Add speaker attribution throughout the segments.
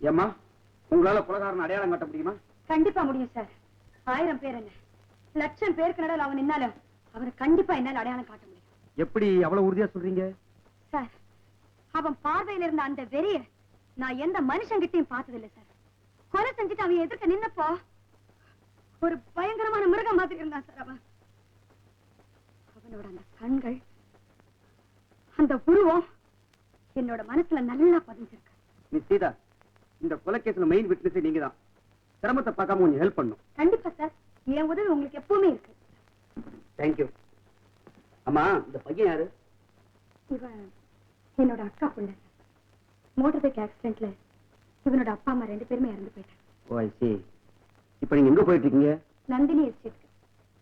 Speaker 1: ஏம்மா, உங்களால கொலைகாரன் அடையாளம் காட்ட முடியுமா?
Speaker 2: கண்டிப்பா முடியும் சார். 1000 பேர் என்ன, லட்சம் பேருக்கு நடுவில் அவன் நின்னாலும் அவனை கண்டிப்பா என்னால அடையாளம் காட்ட முடியும்.
Speaker 1: எப்படி அவ்வளவு உறுதியா சொல்றீங்க?
Speaker 2: சார், அவன் பார்வையில் இருந்த அந்த வெறிய நான் எந்த மனுஷங்கிட்டையும் பார்த்ததில்லை சார். கொலை செஞ்சுட்டு அவன் எதிர்க்க நின்னப்போ ஒரு பயங்கரமான மிருகம் மாதிரி இருந்தான் சார். அவனோட அந்த கண்கள், அந்த உருவம் என்னோட மனசுல நல்லா பதிஞ்சிருக்கு.
Speaker 1: மிஸ் சீதா, இந்த கொலைகேஸ்ல மெயின் விட்னஸ் நீங்க தான். சிரமத்தை பார்க்காம கொஞ்சம் ஹெல்ப் பண்ணும்.
Speaker 2: கண்டிப்பா சார், என் உதவி உங்களுக்கு எப்பவுமே இருக்கு.
Speaker 1: தேங்க்யூ. அம்மா, இந்த பையன் யாரு?
Speaker 2: இவன் என்னோட அக்கா புள்ள. மோட்டார் பைக் ஆக்சிடென்ட்ல இவனோட அப்பா அம்மா 2 பேருமே இறந்து போயிட்டாங்க.
Speaker 1: ஓ, ஐ சீ. இப்போ நீங்க எங்க போயிட்டு இருக்கீங்க?
Speaker 2: நந்தினி எஸ்டேட்க்கு.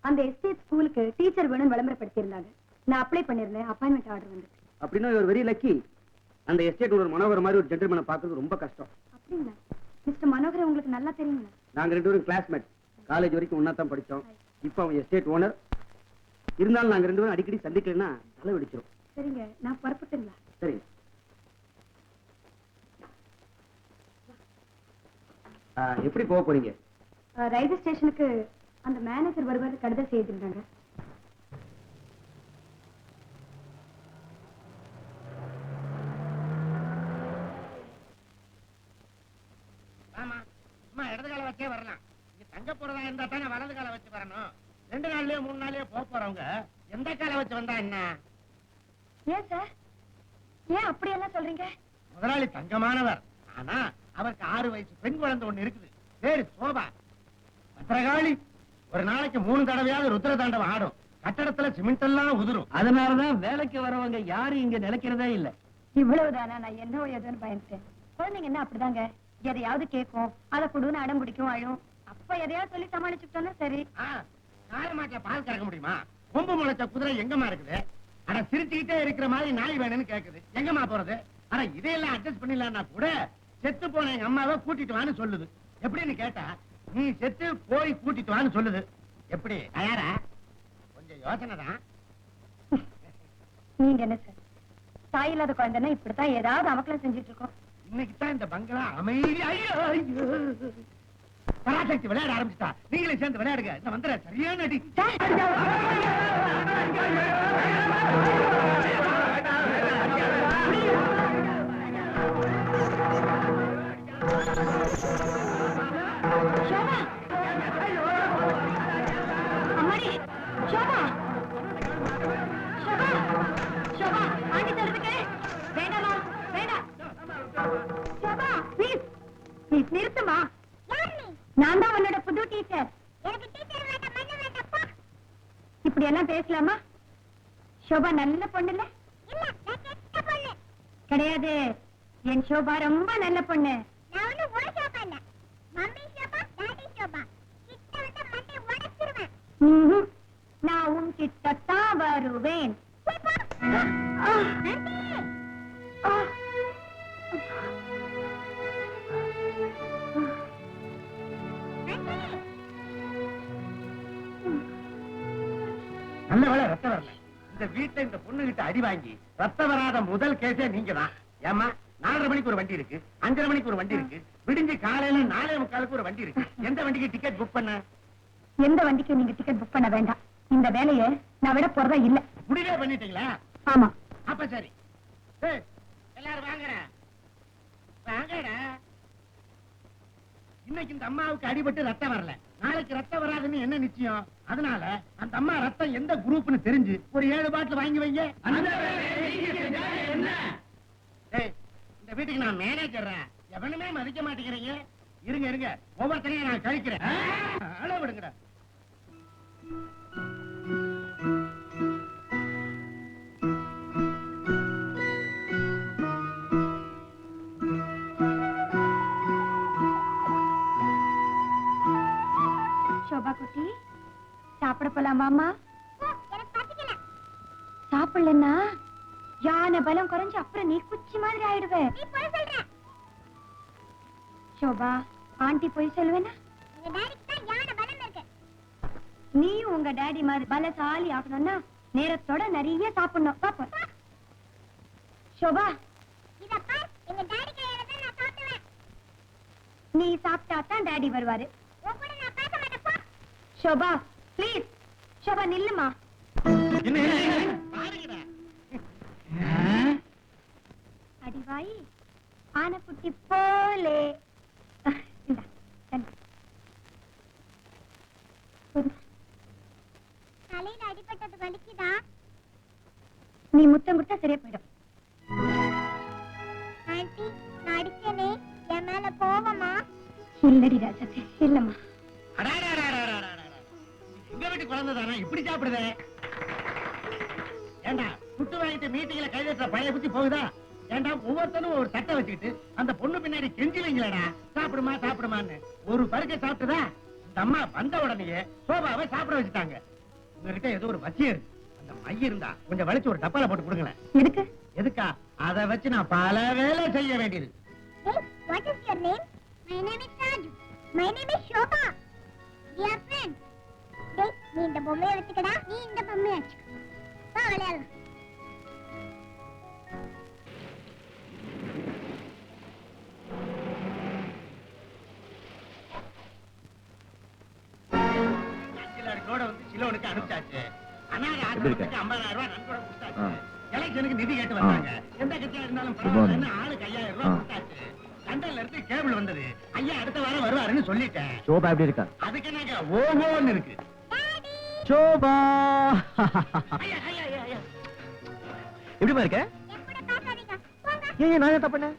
Speaker 2: அந்த எஸ்டேட் ஸ்கூலுக்கு டீச்சர் வேணும்னு விளம்பரப்படுத்தி இருந்தாங்க. நான் அப்ளை பண்ணிருந்தேன். அப்பாயின்மெண்ட் ஆர்டர் வந்துச்சு.
Speaker 1: அப்படின்னா ஒரு வெரி லக்கி. அந்த எஸ்டேட் ஒரு மனோகர் மாதிரி ஒரு ஜென்டில்மேனை பார்க்கிறது ரொம்ப கஷ்டம்.
Speaker 2: அப்படிங்களா? மிஸ்டர் மனோகர் உங்களுக்கு நல்லா தெரியுங்களா?
Speaker 1: நாங்க 2 பேரும் கிளாஸ்மேட். காலேஜ் வரைக்கும் ஒன்னா தான் படிச்சோம். இப்போ அவன் எஸ்டேட் ஓனர். இருந்தாலும் நாங்க 2 பேரும் அடிக்கடி சந்திக்கலன்னா தலை வெடிச்சிரும்.
Speaker 2: சரிங்க, நான் புறப்பட்டுங்களா?
Speaker 1: சரி. எப்படி போக போறீங்க?
Speaker 2: ரயில்வே ஸ்டேஷனுக்கு அந்த மேனேஜர் வருவாரு, கடிதம் செய்திருந்தாங்க.
Speaker 3: இடது கால வச்சே வரலாம். தங்க போறதா இருந்தா தானே வலது கால வச்சு வரணும். 2 நாள்லயோ 3 நாள்லயோ போறவங்க எந்த கால வச்சு வந்தா என்ன?
Speaker 2: ஏன் சார், ஏன் அப்படி எல்லாம் சொல்றீங்க?
Speaker 3: முதலாளி தங்கமானவர். ஆனா அவருக்கு 6 வயசு பெண் குழந்தை ஒண்ணு இருக்குது. பேரு சோபா. பத்திரகாளி. ஒரு நாளைக்கு 3 தடவையாவது ருத்ர தாண்டவம் ஆடும். கட்டடத்துல சிமெண்ட் எல்லாம் உதிரும்.
Speaker 1: அதனாலதான் வேலைக்கு வரவங்க யாரும் இங்க நிலைக்கிறதே இல்ல.
Speaker 2: இவ்வளவுதானா? நான் என்னவோ ஏதோன்னு பயந்துட்டேன். குழந்தைங்க என்ன அப்படிதாங்க, எதையாவது கேட்கும், அதை கொடுன்னு அடம் பிடிக்கும், அழும். அப்ப எதையாவது சொல்லி சமாளிச்சுட்டோம்னா சரி.
Speaker 3: காலமாட்டில பால் கறக்க முடியுமா? கொம்பு முளைச்ச குதிரை எங்கம்மா இருக்குது? ஆனா சிரிச்சுக்கிட்டே இருக்கிற மாதிரி நாய் வேணும்னு கேக்குது. எங்கம்மா போறது? ஆனா இதையெல்லாம் அட்ஜஸ்ட் பண்ணிடலாம்னா கூட செத்து போன எங்க அம்மாவை கூட்டிட்டு வான்னு சொல்லுது. எப்படின்னு கேட்டா, நீ செத்து போய் கூட்டிட்டு வான்னு சொல்லுது. எப்படி தயாரா? கொஞ்சம் யோசனை தான்.
Speaker 2: நீங்க என்ன சார், தாய் இல்லாத குழந்தைன்னா இப்படித்தான் ஏதாவது அமக்கலம் செஞ்சுட்டு இருக்கோம்.
Speaker 3: இன்னைக்கு தான் இந்த பங்களா அமைதியா பராசக்தி விளையாட ஆரம்பிச்சுட்டா. நீங்களே சேர்ந்து விளையாடுங்க. இந்த வந்துற சரியான அடி.
Speaker 2: நிறுத்துமா, நான் தான் உன்னோட புது டீச்சர். இப்படி எல்லாம் பேசலாமா? சோபா நல்ல பொண்ணு இல்ல? கிடையாது, என் சோபா ரொம்ப நல்ல பொண்ணு. நான் உன் கிட்டத்தான் வருவேன்.
Speaker 3: நல்ல வேலை ரத்தம் வரல. இந்த வீட்டை இந்த பொண்ணு கிட்ட அடி வாங்கி ரத்தம் வராத முதல் கேஸே நீங்க தான். ஏமா, 4:30 மணிக்கு ஒரு வண்டி இருக்கு, 5:30 மணிக்கு ஒரு வண்டி இருக்கு, விடிஞ்சு காலையில 4:45 ஒரு வண்டி இருக்கு. எந்த வண்டிக்கு டிக்கெட் புக் பண்ண?
Speaker 2: எந்த வண்டிக்கு நீங்க டிக்கெட் புக் பண்ண வேண்டாம். இந்த வேலையை நான் விட போறதா இல்ல.
Speaker 3: முடிவே பண்ணிட்டீங்களா?
Speaker 2: ஆமா.
Speaker 3: அப்ப சரி, எல்லாரும் வாங்கடா வாங்கடா. இன்னைக்கு இந்த அம்மாவுக்கு அடிபட்டு ரத்தம் வரல, நாளைக்கு ரத்தம் வராதுன்னு என்ன நிச்சயம்? அதனால அந்த அம்மா ரத்தம் எந்த குரூப்னு தெரிஞ்சு ஒரு 7 பாட்டில் வாங்கி வைங்க. இந்த வீட்டுக்கு நான் மேனேஜர். எவனுமே மதிக்க மாட்டேங்கிறீங்க. இருங்க இருங்க, ஒவ்வொருத்தரையும் நான் கழிக்கிறேன். அளவிடுங்கடா.
Speaker 2: சோபா குட்டி, சாப்பிட போலாமாமா? சாப்பிடலன்னா யானை பலம் குறைஞ்சு அப்புறம் நீ குச்சி மாதிரி ஆயிடுவே. சோபா, ஆண்டி போய் சொல்லுவேனா? நீயும் உங்க டாடி மாதிரி பலசாலி ஆகணும்னா நேரத்தோட நிறைய சாப்பிடணும். பாப்போம். சோபா, நீ சாப்பிட்டா தான் டாடி வருவாரு. ஷோபா ப்ளீஸ், ஷோபா நில்லுமா.
Speaker 3: பாருங்கடா.
Speaker 2: அடிவாயி ஆனைக்குட்டி போலே. இந்தா, தண்ணி.
Speaker 4: தலையில அடிபட்டது வலிக்குதா?
Speaker 2: நீ முத்தம் கொடுத்தா சரியா போயிடும்.
Speaker 4: ஆண்டி, நான் அடிச்சேனே, என் மேல கோவமா?
Speaker 2: இல்லடி ராஜாத்தி, இல்லம்மா.
Speaker 3: அடாடாடாடாடாடாடா. எங்க வீட்டு குழந்தை தானே இப்படி சாப்பிடுதே? ஏண்டா குட்டு வாங்கிட்டு மீட்டிங்ல கைதட்டுற பழைய புத்தி போகுதா? ஏண்டா ஒவ்வொருத்தனும் ஒரு தட்டை வச்சுக்கிட்டு அந்த பொண்ணு பின்னாடி கெஞ்சிலீங்களேடா, சாப்பிடுமா சாப்பிடுமான்னு. ஒரு பருக்க சாப்பிட்டுதா இந்த அம்மா வந்த உடனேயே சோபாவை சாப்பிட வச்சுட்டாங்க. உங்ககிட்ட ஏதோ ஒரு வச்சியம் இருக்கு. அந்த மை இருந்தா கொஞ்சம் வலிச்சு ஒரு டப்பால போட்டு கொடுங்களேன்.
Speaker 2: எதுக்கு?
Speaker 3: எதுக்கா? அதை வச்சு நான் பல வேலை செய்ய வேண்டியது.
Speaker 4: Hey, what is your name? My name is Raju. My name is Shobha. We are friends. Hey, நீ இந்த பொம்மையை வச்சுக்கடா, நீ இந்த பொம்மையை வச்சுக்க. வா விளையாடலாம்.
Speaker 3: சிலோட வந்து சிலோனுக்கு அனுப்பிச்சாச்சு. அனாதை ஆசிரமத்துக்கு 50,000 ரூபாய் நன்கொடை கொடுத்தாச்சு. எலெக்ஷனுக்கு நிதி கேட்டு வந்தாங்க. எந்த கட்சியா இருந்தாலும் பரவாயில்லைன்னு ஆளுக்கு 5,000 ரூபாய் கொடுத்தாச்சு. லண்டன்ல இருந்து கேபிள் வந்தது. ஐயா அடுத்த வாரம் வருவாருன்னு சொல்லிட்டேன்.
Speaker 1: சோபா எப்படி இருக்கா?
Speaker 3: அதுக்கு நாங்க ஓஹோன்னு இருக்கு.
Speaker 1: சோபா
Speaker 3: ஐயா, ஐயா, ஐயா, ஐயா.
Speaker 1: எப்படிமா இருக்க?
Speaker 4: என் கூட பேசாதீங்க. போங்க.
Speaker 1: ஏன் நான் என்ன பண்ணேன்?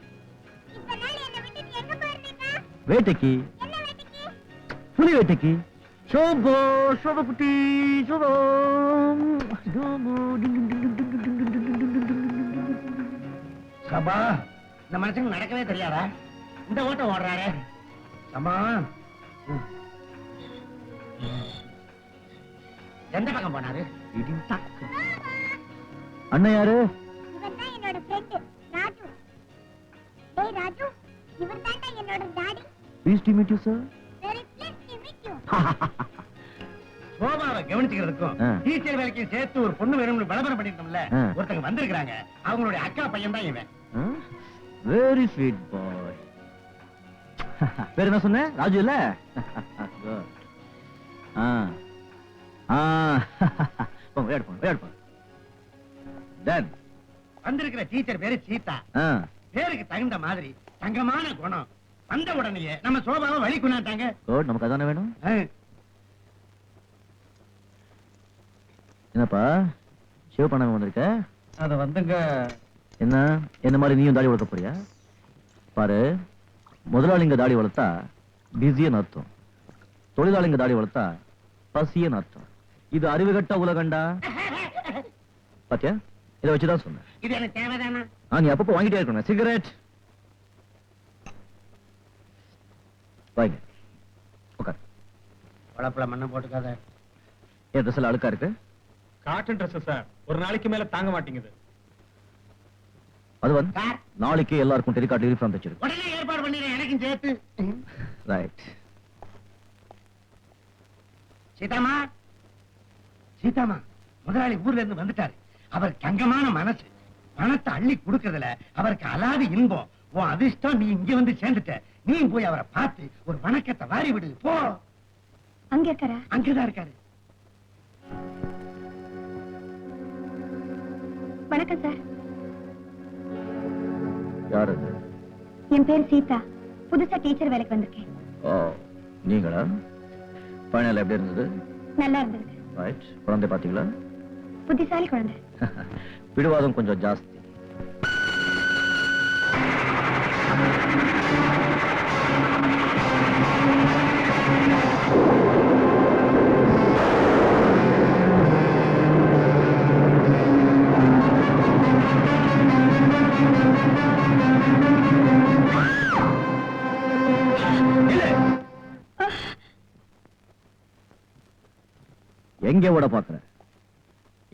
Speaker 4: இத்தனை நாள் என்னை விட்டுட்டு எங்க போயிருந்தீங்க?
Speaker 1: வேட்டைக்கு,
Speaker 4: என்ன வேட்டைக்கு?
Speaker 1: புலி வேட்டைக்கு. சோபோ, சோபா குட்டி, சோபா. சோபோ, டிங் டிங் டிங் டிங் டிங் டிங் டிங் டிங் டிங் டிங் டிங் டிங்.
Speaker 3: சபா, இந்த மனுஷனுக்கு நடக்கவே தெரியாதா? இந்த ஓட்டம் ஓடுறாரு. சபா, எந்த பக்கம் போனாரு?
Speaker 1: இடின் டக்கு. அண்ணன் யாரு?
Speaker 4: இவர்தான் என்னோட friend, ராஜு. டேய் ராஜு, இவர்தான்டா என்னோட daddy.
Speaker 1: Pleased to meet you, sir.
Speaker 4: Very pleased to meet you.
Speaker 3: சோபாவை கவனிச்சுக்கிறதுக்கும்
Speaker 1: ஆ.
Speaker 3: டீச்சர் வேலைக்கு சேர்த்து ஒரு பொண்ணு வேணும்னு விளம்பரம் பண்ணிருந்தோம்ல,
Speaker 1: ஆ.
Speaker 3: ஒருத்தங்க வந்திருக்காங்க. அவங்களுடைய அக்கா பையன் தான் இவன்.
Speaker 1: Very sweet boy. பேர் என்ன சொன்ன? ராஜு இல்ல? Good. ஆ. ஆ. போங்க, விளையாடு போங்க, விளையாடு போங்க. Done.
Speaker 3: வந்திருக்கிற டீச்சர் பேரு சீதா.
Speaker 1: ஆ.
Speaker 3: பேருக்கு தகுந்த மாதிரி தங்கமான குணம். வந்த உடனேயே நம்ம சோபாவை வழி குணாட்டாங்க.
Speaker 1: Good, நமக்கு அதானே வேணும். என்னப்பா ஷேவ் பண்ணாம வந்திருக்க?
Speaker 3: அத வந்துங்க.
Speaker 1: என்ன என்ன மாதிரி நீயும் தாடி வளர்க்க போறியா? பாரு, முதலாளிங்க தாடி வளர்த்தா பிஸின்னு அர்த்தம், தொழிலாளிங்க தாடி வளர்த்தா பசியன்னு அர்த்தம். இது அறிவுகட்ட உலகண்டா. பாத்தியா, இதை வச்சுதான் சொன்னேன்.
Speaker 3: இது எனக்கு தேவைதானா?
Speaker 1: நீ அப்பப்போ வாங்கிட்டே இருக்கணும். சிகரெட் வாங்க, உட்கார்.
Speaker 3: உழப்புல மண்ணை போட்டுக்காத.
Speaker 1: என் ட்ரெஸ் எல்லாம் அழுக்கா இருக்கு.
Speaker 5: காட்டன் ட்ரெஸ் சார், ஒரு நாளைக்கு மேல தாங்க மாட்டேங்குது.
Speaker 1: அது வந்து
Speaker 3: சார்,
Speaker 1: நாளைக்கு எல்லாருக்கும் டெலிகார்ட் யூனிஃபார்ம் தச்சிருக்கு.
Speaker 3: உடனே ஏற்பாடு பண்ணிடுறேன், எனக்கும் சேர்த்து.
Speaker 1: ரைட்.
Speaker 3: சீதாமா, சீதாமா, முதலாளி ஊர்ல இருந்து வந்துட்டாரு. அவர் தங்கமான மனசு, பணத்தை அள்ளி கொடுக்கறதுல அவருக்கு அலாதி இன்பம். உன் அதிர்ஷ்டம், நீ இங்க வந்து சேர்ந்துட்ட. நீ போய் அவரை பார்த்து ஒரு வணக்கத்தை வாரி விடு. போ.
Speaker 2: அங்க இருக்காரா?
Speaker 3: அங்கதான் இருக்காரு.
Speaker 2: வணக்கம் சார்.
Speaker 1: யாரு?
Speaker 2: என் பேர் சீதா. புதுசா டீச்சர் வேலைக்கு வந்திருக்கேன்.
Speaker 1: ஓ, நீங்களா? ஃபைனல் எப்படி இருந்தது?
Speaker 2: நல்லா இருந்தது.
Speaker 1: ரைட். குழந்தை பாத்தீங்களா?
Speaker 2: புத்திசாலி குழந்தை.
Speaker 1: பிடிவாதம் கொஞ்சம் ஜாஸ்தி. எங்க ஓட பாக்குற?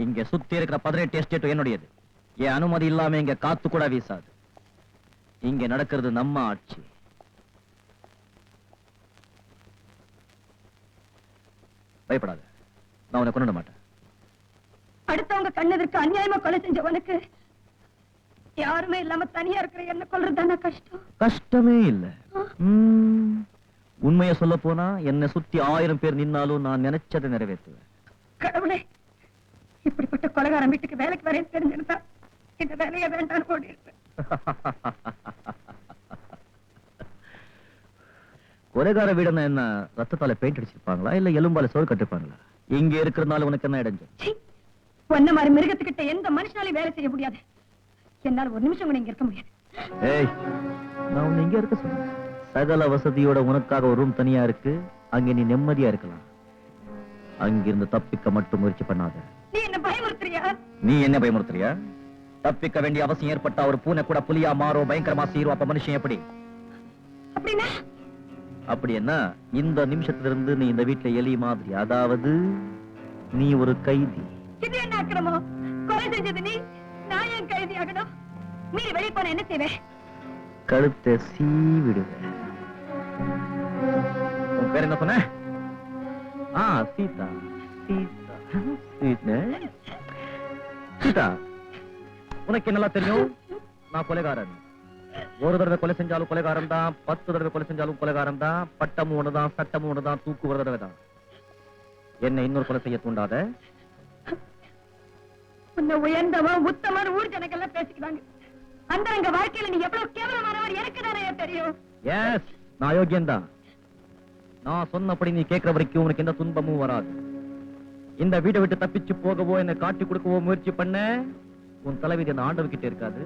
Speaker 1: இங்க சுத்தி இருக்கிற 18 எஸ்டேட் என்னுடையது. என் அனுமதி இல்லாம இங்க காத்து கூட வீசாது. இங்க நடக்கிறது நம்ம ஆட்சி. பயப்படாத, நான் உன்னை கொண்டு மாட்டேன்.
Speaker 2: அடுத்தவங்க கண்ணதற்கு அநியாயமா கொலை செஞ்சவனுக்கு யாருமே இல்லாம தனியா இருக்கிற என்ன கொல்றதுதானே கஷ்டம்.
Speaker 1: கஷ்டமே இல்ல. உண்மையை சொல்ல போனா என்னை சுத்தி 1000 பேர் நின்னாலும் நான் நினைச்சதை நிறைவேற்றுவேன்.
Speaker 2: கடவுளே, இப்படிப்பட்ட கொலைகாரன் வீட்டுக்கு வேலைக்கு வரேன்னு தெரிஞ்சிருந்தா இந்த வேலையை வேண்டான்னு ஓடி இருப்பேன்.
Speaker 1: கொலைகார வீடுன்னா என்ன, ரத்தத்தால பெயிண்ட் அடிச்சிருப்பாங்களா இல்ல எலும்பால சோறு கட்டிருப்பாங்களா? இங்க இருக்கிறதுனால உனக்கு என்ன இடைஞ்சல்?
Speaker 2: ஒன்ன மாதிரி மிருகத்துக்கிட்ட எந்த மனுஷனாலையும் வேலை செய்ய முடியாது. என்னால ஒரு நிமிஷம் கூட இங்க இருக்க முடியாது.
Speaker 1: ஏய், நான் உன்னை இங்க இருக்க சொன்னேன். சகல வசதியோட உனக்காக ஒரு ரூம் தனியா இருக்கு, அங்க நீ நிம்மதியா இருக்கலாம். அங்கிருந்து தப்பிக்க மட்டும் முயற்சி பண்ணாத.
Speaker 2: நீ என்ன பயமுறுத்துறியா?
Speaker 1: நீ என்ன பயமுறுத்துறியா? தப்பிக்க வேண்டிய அவசியம் ஏற்பட்டா ஒரு பூனை கூட புலியா மாறும், பயங்கரமா சீரும். அப்ப மனுஷன் எப்படி?
Speaker 2: அப்படின்னா
Speaker 1: அப்படி என்ன, இந்த நிமிஷத்துல இருந்து நீ இந்த வீட்டுல எலி மாதிரி, அதாவது நீ ஒரு கைதி.
Speaker 2: இது என்ன அக்கிரமம்? கொலை செஞ்சது நீ, நான் ஏன் கைதி ஆகணும்? நீ வெளியே போன என்ன செய்வேன்?
Speaker 1: கழுத்தை சீவிடுவேன். உன் பேர் என்ன சொன்ன? சீதா. சீதா, சீதா, உனக்கு என்னெல்லாம் தெரியும்? நான் கொலைகாரன். ஒரு தடவை கொலை செஞ்சாலும் கொலைகாரன் தான், 10 தடவை கொலை செஞ்சாலும் கொலைகாரன் தான். பட்டமும் ஒண்ணுதான், சட்டமும் ஒண்ணுதான், தூக்கு ஒரு தடவை தான். என்ன இன்னொரு கொலை செய்ய தூண்டாத.
Speaker 2: உன்னை உயர்ந்தவன் உத்தமன் ஊர் ஜனங்கள்லாம் பேசிக்கிறாங்க. அந்தரங்க வாழ்க்கையில நீ எவ்வளவு கேவலமானவர் எனக்கு தானே தெரியும்.
Speaker 1: எஸ், நான் அயோக்கியன் தான். நான் சொன்னபடி நீ கேட்கிற வரைக்கும் உனக்கு எந்த துன்பமும் வராது. இந்த வீட்டை விட்டு தப்பிச்சு போகவோ என்னை காட்டி கொடுக்கவோ முயற்சி பண்ண, உன் தலைவிதி அந்த ஆண்டவர் கிட்ட இருக்காது,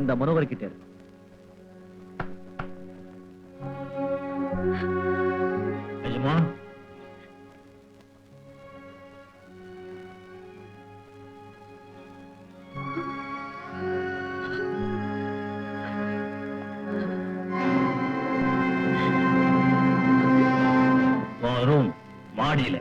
Speaker 1: இந்த மனோகர் கிட்ட இருக்கு. ரூம் மாடியில.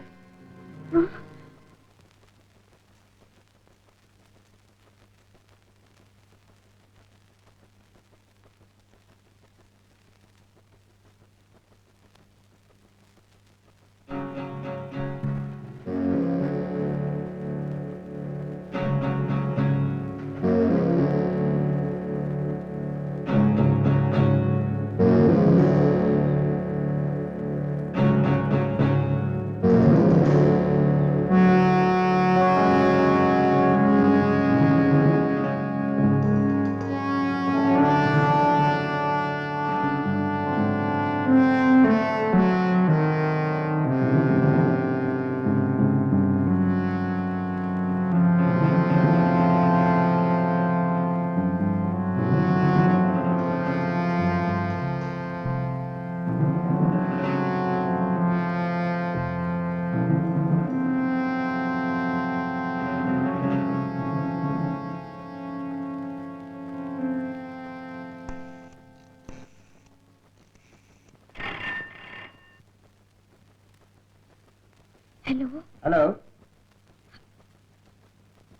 Speaker 2: Hello
Speaker 3: hello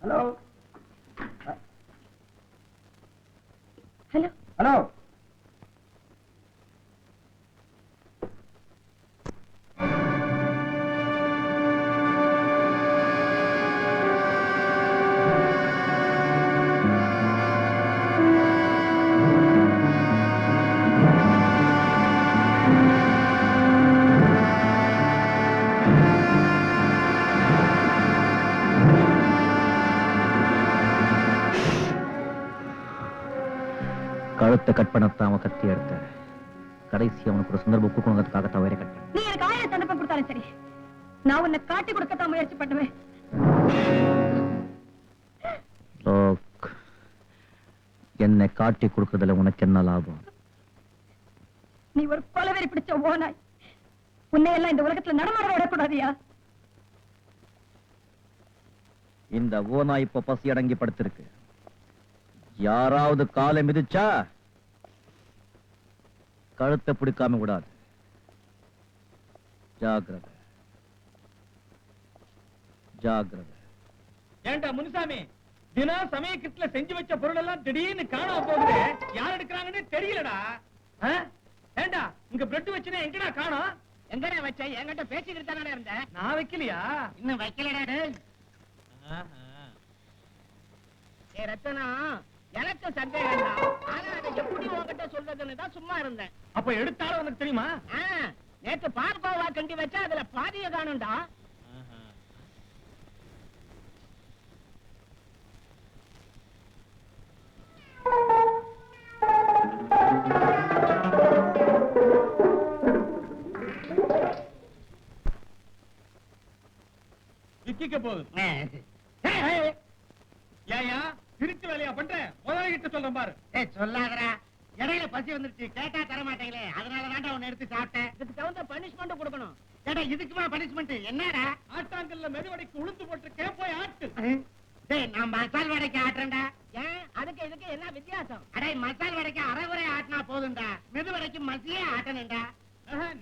Speaker 3: hello
Speaker 2: hello
Speaker 3: hello.
Speaker 1: கழுத்தை கட் பண்ணத்தான் அவன் கத்தி எடுத்த. கடைசி அவனுக்கு ஒரு சந்தர்ப்பம் கொடுக்கணுங்கிறதுக்காகத்தான் வயிறை கட்ட.
Speaker 2: நீ எனக்கு 1000 சந்தர்ப்பம் கொடுத்தாலும் சரி, நான் உன்னை காட்டி கொடுக்கத்தான் முயற்சி பண்ணுவேன்.
Speaker 1: என்னை காட்டி கொடுக்கறதுல உனக்கு என்ன லாபம்?
Speaker 2: நீ ஒரு கொலவெறி பிடிச்ச ஓனாய். உன்னை எல்லாம் இந்த உலகத்துல நடமாட விடக்கூடாதியா?
Speaker 1: இந்த ஓனாய் இப்ப பசி அடங்கி படுத்திருக்கு. யாராவது காலை மிதிச்சா கழுத்தை பிடிக்காம விடாது. ஜாக்கிரதை, ஜாக்கிரதை.
Speaker 5: ஏண்டா முனுசாமி, தினம் சமயக்கிட்டுல செஞ்சு வச்ச பொருள் எல்லாம் திடீர்னு காணாம போகுது. யார் எடுக்கிறாங்கன்னு தெரியலடா. ஏண்டா இங்க பிரெட் வச்சுனா எங்கடா காணோம்?
Speaker 3: எங்கடா வச்ச? என்கிட்ட பேசிக்கிட்டு தானே இருந்தேன்.
Speaker 5: நான் வைக்கலையா?
Speaker 3: இன்னும் வைக்கலடா. டேய் ரத்தனா, எனக்கு சந்தேகம் தான். ஆனா அதை எப்படி உங்ககிட்ட சொல்றதுன்னு தான் சும்மா இருந்தேன்.
Speaker 5: அப்ப எடுத்தாலும் உனக்கு தெரியுமா?
Speaker 3: ஆ, நேத்து பார்கோவா கண்டி வச்சா அதுல பாதிய காணும்டா.
Speaker 5: விக்கிக்க போகுது.
Speaker 3: ஏய்,
Speaker 5: ஏயா திருட்டு வேலையா பண்ற? முதலாளி கிட்ட சொல்றேன் பாரு.
Speaker 3: சொல்லாதடா. இடையில பசி வந்துருச்சு, கேட்டா தர மாட்டீங்களே, அதனாலதான் உன்னை எடுத்து சாப்பிட்டேன். இதுக்கு தகுந்த பனிஷ்மெண்ட் கொடுக்கணும். ஏடா இதுக்குமா பனிஷ்மெண்ட்? என்னடா?
Speaker 5: ஆட்டாங்கல்ல மெதுவடைக்கு உளுந்து போட்டு போய் ஆட்டு.
Speaker 3: டேய், நான் மசால் வடைக்கு ஆட்டுறேன்டா. ஏன் அதுக்கு இதுக்கு என்ன வித்தியாசம்? அடே, மசால் வடைக்கு அரைகுறை ஆட்டினா போதும்டா, மெது வடைக்கு மசியே ஆட்டணும்டா.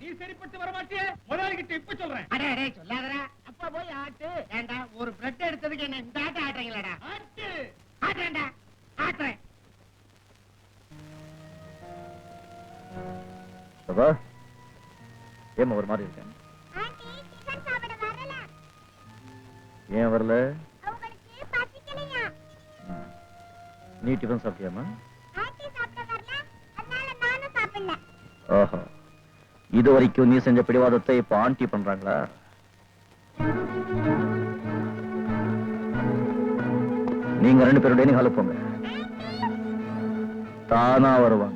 Speaker 5: நீ சரிப்பட்டு வர மாட்டியே. முதலாளி கிட்ட இப்ப சொல்றேன்.
Speaker 3: அடே அடே சொல்லாதடா. அப்ப போய் ஆட்டு. ஏண்டா ஒரு பிரெட் எடுத்ததுக்கு என்ன இந்த ஆட்ட ஆட்டுறீங்களாடா?
Speaker 5: ஆட்டு.
Speaker 3: ஆட்டுறேன்டா, ஆட்டுறேன்.
Speaker 1: சோபா, ஏம்மா ஒரு மாதிரி இருக்கேன்?
Speaker 4: ஆண்டி டிஃபன் சாப்பிட வரல.
Speaker 1: ஏன் வரல?
Speaker 4: அவங்களுக்கு பசிக்கலையா?
Speaker 1: நீ டிஃபன் சாப்பிட்டியாமா?
Speaker 4: ஆண்டி சாப்பிட வரல, அதனால நானும் சாப்பிடல.
Speaker 1: ஓஹோ, இது வரைக்கும் நீ செஞ்ச பிடிவாதத்தை இப்ப ஆண்டி பண்றாங்களா? நீங்க 2 பேரும் டைனிங் ஹாலுக்கு போங்க. தானா வருவாங்க.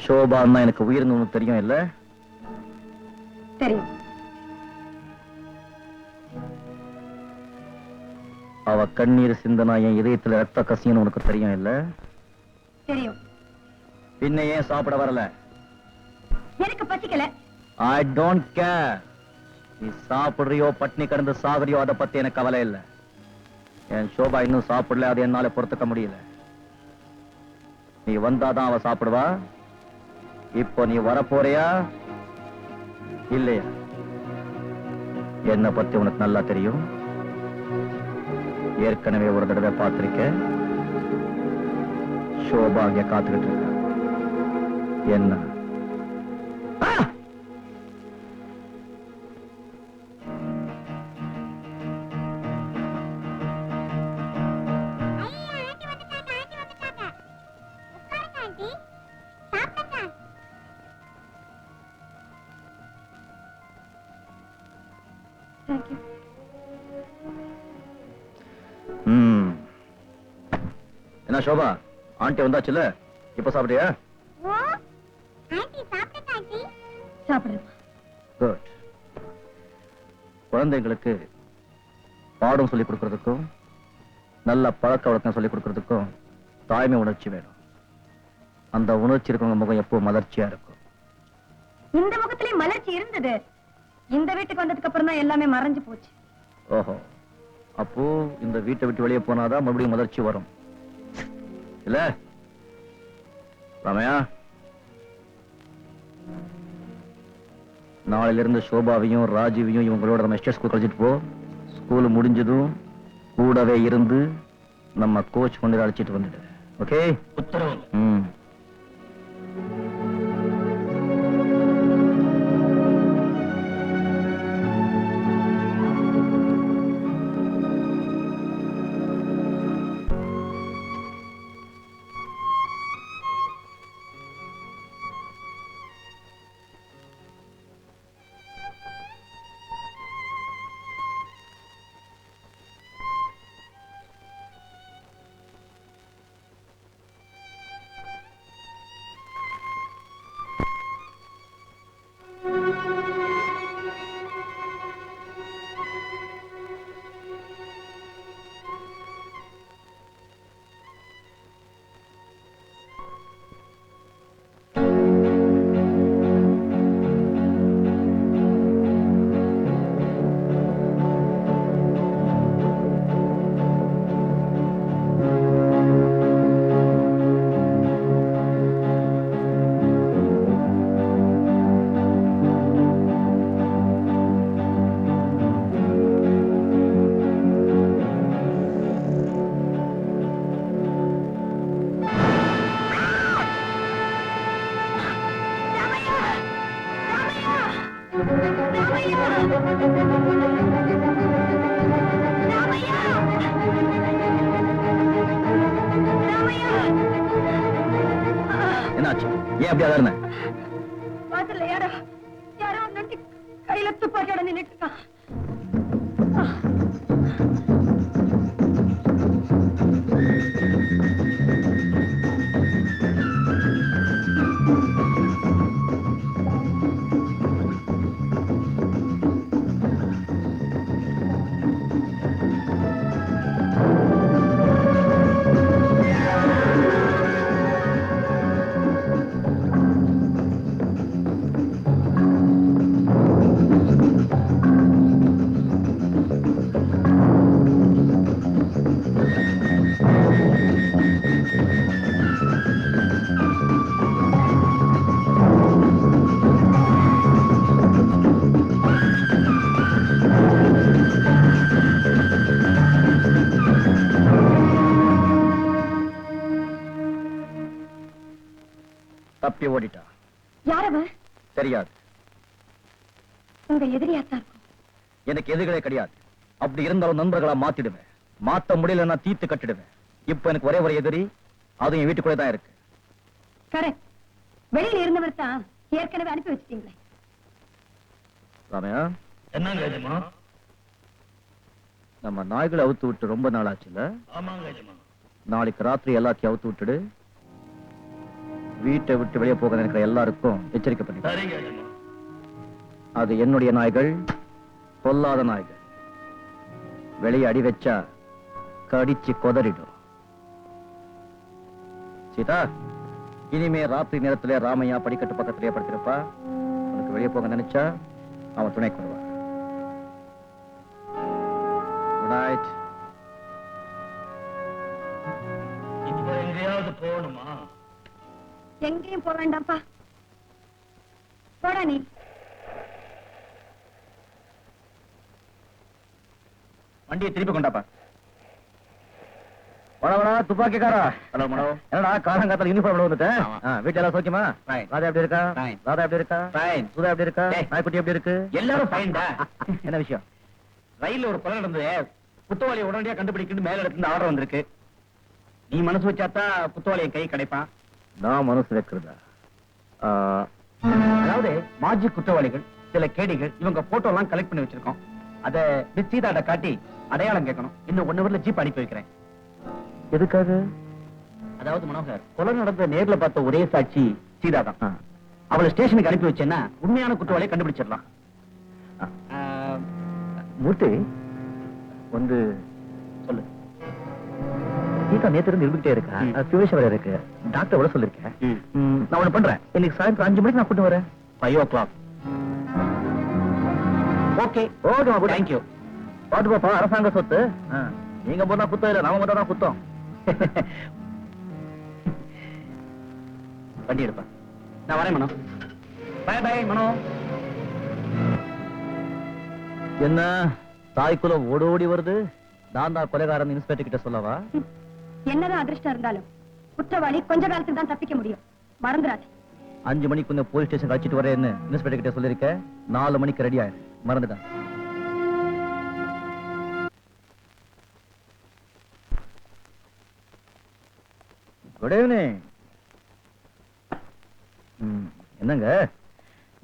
Speaker 1: சோபான்னா எனக்கு உயிர்னு உனக்கு தெரியும் இல்ல?
Speaker 2: தெரியும்.
Speaker 1: அவ கண்ணீர் சிந்தனா என் இதயத்துல ரத்த கசின்னு உனக்கு தெரியும் இல்ல?
Speaker 2: தெரியும்.
Speaker 1: பின்ன ஏன் சாப்பிட வரல?
Speaker 2: எனக்கு பசிக்கல.
Speaker 1: I don't care. நீ சாப்பிடுறியோ பட்னி கிடந்து சாகுறியோ அதை பத்தி எனக்கு கவலை இல்ல. என் சோபா இன்னும் சாப்பிடல, அது என்னால பொறுத்துக்க முடியல. நீ வந்தாதான் அவ சாப்பிடுவா. இப்போ நீ வரப்போறியா இல்லையா? என்ன பத்தி உனக்கு நல்லா தெரியும். ஏற்கனவே ஒரு தடவை பார்த்திருக்கேன். சோபா அங்க காத்துக்கிட்டு இருக்க. என்ன? ஆ!
Speaker 4: ஐயா, ஆண்டி வந்துட்டாங்க, ஆண்டி வந்துட்டாங்க. உட்காருங்க ஆண்டி, சாப்பிடுங்க.
Speaker 2: தேங்க்யூ.
Speaker 1: என்ன சோபா, ஆண்டி வந்தாச்சுல, இப்ப சாப்பிட்டியா?
Speaker 4: ஓ, ஆண்டி சாப்பிடுங்க ஆண்டி.
Speaker 2: சாப்பிடுறேன்.
Speaker 1: குட். குழந்தைகளுக்கு பாடம் சொல்லிக் கொடுக்கறதுக்கும் நல்ல பழக்க வழக்கம் சொல்லிக் கொடுக்கறதுக்கும் தாய்மை உணர்ச்சி வேணும். அந்த உணர்ச்சி இருக்கவங்க முகம் எப்போ மலர்ச்சியா இருக்கும்.
Speaker 2: இந்த முகத்திலேயே மலர்ச்சி இருந்தது. இந்த வீட்டுக்கு வந்ததுக்கு அப்புறம் தான் எல்லாமே மறைஞ்சு போச்சு.
Speaker 1: ஓஹோ, அப்போ இந்த வீட்டை விட்டு வெளியே போனாதான் மறுபடியும் மலர்ச்சி வரும் இல்ல ராமையா? நாளையில இருந்து சோபாவையும் ராஜீவையும் இவங்களோட நம்ம எஸ்டேட் ஸ்கூல் கழிச்சிட்டு போ. ஸ்கூல் முடிஞ்சதும் கூடவே இருந்து நம்ம கோச் கொண்டு அழைச்சிட்டு வந்துடு. ஓகே?
Speaker 5: உத்தரவு.
Speaker 1: ம். என்னாச்சு? ஏன் அப்படியே அலர்ன?
Speaker 2: வாசல்ல யாரோ யாரோ நொண்டி கையில துப்பாக்கியோட நின்னுட்டு இருக்கான்.
Speaker 1: தப்பி ஓடிட்டா.
Speaker 2: யார் அவன்?
Speaker 1: தெரியாது.
Speaker 2: உங்க எதிரியாத்தான் இருக்கும்.
Speaker 1: எனக்கு எதிரிகளே கிடையாது. அப்படி இருந்தாலும் நண்பர்களா மாத்திடுவேன். மாத்த முடியலன்னா தீத்து கட்டிடுவேன். இப்ப எனக்கு ஒரே ஒரு எதிரி, அதுவும் என் வீட்டுக்குள்ளே தான் இருக்கு.
Speaker 2: கரெக்ட். வெளியில இருந்தவர் தான் ஏற்கனவே அனுப்பி வச்சிட்டீங்களே.
Speaker 1: ராமையா,
Speaker 5: என்னங்க எஜமா?
Speaker 1: நம்ம நாய்களை அவுத்து விட்டு ரொம்ப நாள் ஆச்சுல்ல?
Speaker 5: ஆமாங்க எஜமா.
Speaker 1: நாளைக்கு ராத்திரி எல்லாத்தையும் அவுத்து விட்டுடு. வீட்டை விட்டு வெளியே போக நினைக்கிற எல்லாருக்கும் எச்சரிக்கை பண்ணி.
Speaker 5: சரிங்க எஜமா.
Speaker 1: அது என்னுடைய நாய்கள், பொல்லாத நாய்கள். வெளியே அடி வச்சா கடிச்சு கொதறிடும். சீதா, இனிமே ராத்திரி நேரத்திலே ராமையா படிக்கட்டு பக்கத்திலேயே படுத்திருப்பா. உனக்கு வெளியே போக நினைச்சா அவன் துணைக்கு வருவான். Good night.
Speaker 5: இப்போ எங்கேயாவது போகணுமா?
Speaker 2: எங்கேயும் போக வேண்டாம்ப்பா. போடா நீ.
Speaker 1: வண்டியை திருப்பி கொண்டாப்பா. வடவடா துப்பாக்கிக்காரா. ஹலோ மனோ. என்னடா காலங்காத்தால யூனிஃபார்ம் வந்துட்டேன். வீட்டுல எல்லாம் சௌக்கியமா? ராதா எப்படி இருக்கா? ராதா எப்படி இருக்கா? சுதா எப்படி இருக்கா? நாய்க்குட்டி எப்படி இருக்கு?
Speaker 5: எல்லாரும் ஃபைன்டா.
Speaker 1: என்ன விஷயம்?
Speaker 5: ரயில்ல ஒரு கொலை நடந்தது. குத்தவாளியை உடனடியா கண்டுபிடிக்கணும் மேல இடத்துல ஆர்டர் வந்திருக்கு. நீ மனசு வச்சாத்தான் குத்தவாளியை கை கிடைப்பான்.
Speaker 1: நான் மனசு வைக்கிறதா?
Speaker 5: அதாவது மாஜி குற்றவாளிகள், சில கேடிகள், இவங்க போட்டோ எல்லாம் கலெக்ட் பண்ணி வச்சிருக்கோம். அத மிஸ் சீதாட்ட காட்டி அடையாளம் கேட்கணும். இன்னும் 1 ஹவர்ல ஜீப் அனுப்பி வைக்கிறேன்.
Speaker 1: எதுக்காக?
Speaker 5: அதாவது மனோகர், கொலை நடந்த நேர்ல பார்த்த ஒரே சாட்சி சீதா தான். அவளை ஸ்டேஷனுக்கு அனுப்பி வச்சேன்னா உண்மையான குற்றவாளியை கண்டுபிடிச்சிடலாம்.
Speaker 1: மூர்த்தி வந்து
Speaker 5: சொல்லு.
Speaker 1: சீதா நேத்து இருந்து இருந்துகிட்டே இருக்கா. சுவேஷ் வர இருக்கு. டாக்டர் விட சொல்லிருக்கேன். நான் ஒண்ணு பண்றேன். இன்னைக்கு சாயந்தரம் 5 மணிக்கு நான் கூட்டு வரேன்.
Speaker 5: 5 o'clock. Okay
Speaker 1: okay,
Speaker 5: thank you.
Speaker 1: பாட்டு பாப்பா, அரசாங்க சொத்து. நீங்க போனா குத்தம் இல்ல, நாம மட்டும் தான் குத்தம்.
Speaker 5: வண்டி எடுப்பா. நான் வரேன் மனோ. பை பை மனோ.
Speaker 1: என்ன தாய்க்குள்ள ஓடோடி வருது? நான் தான் கொலைகாரன் இன்ஸ்பெக்டர் கிட்ட சொல்லவா?
Speaker 2: என்னதான் அதிர்ஷ்டம் இருந்தாலும் குற்றவாளி கொஞ்ச காலத்துக்கு தான் தப்பிக்க முடியும். மறந்துடாது.
Speaker 1: 5 மணிக்கு போலீஸ் ஸ்டேஷன் அழைச்சிட்டு வரேன்னு இன்ஸ்பெக்டர் கிட்ட சொல்லிருக்கேன். 4 மணிக்கு ரெடி ஆயிரு. மறந்துட்டேன். Good evening. என்னங்க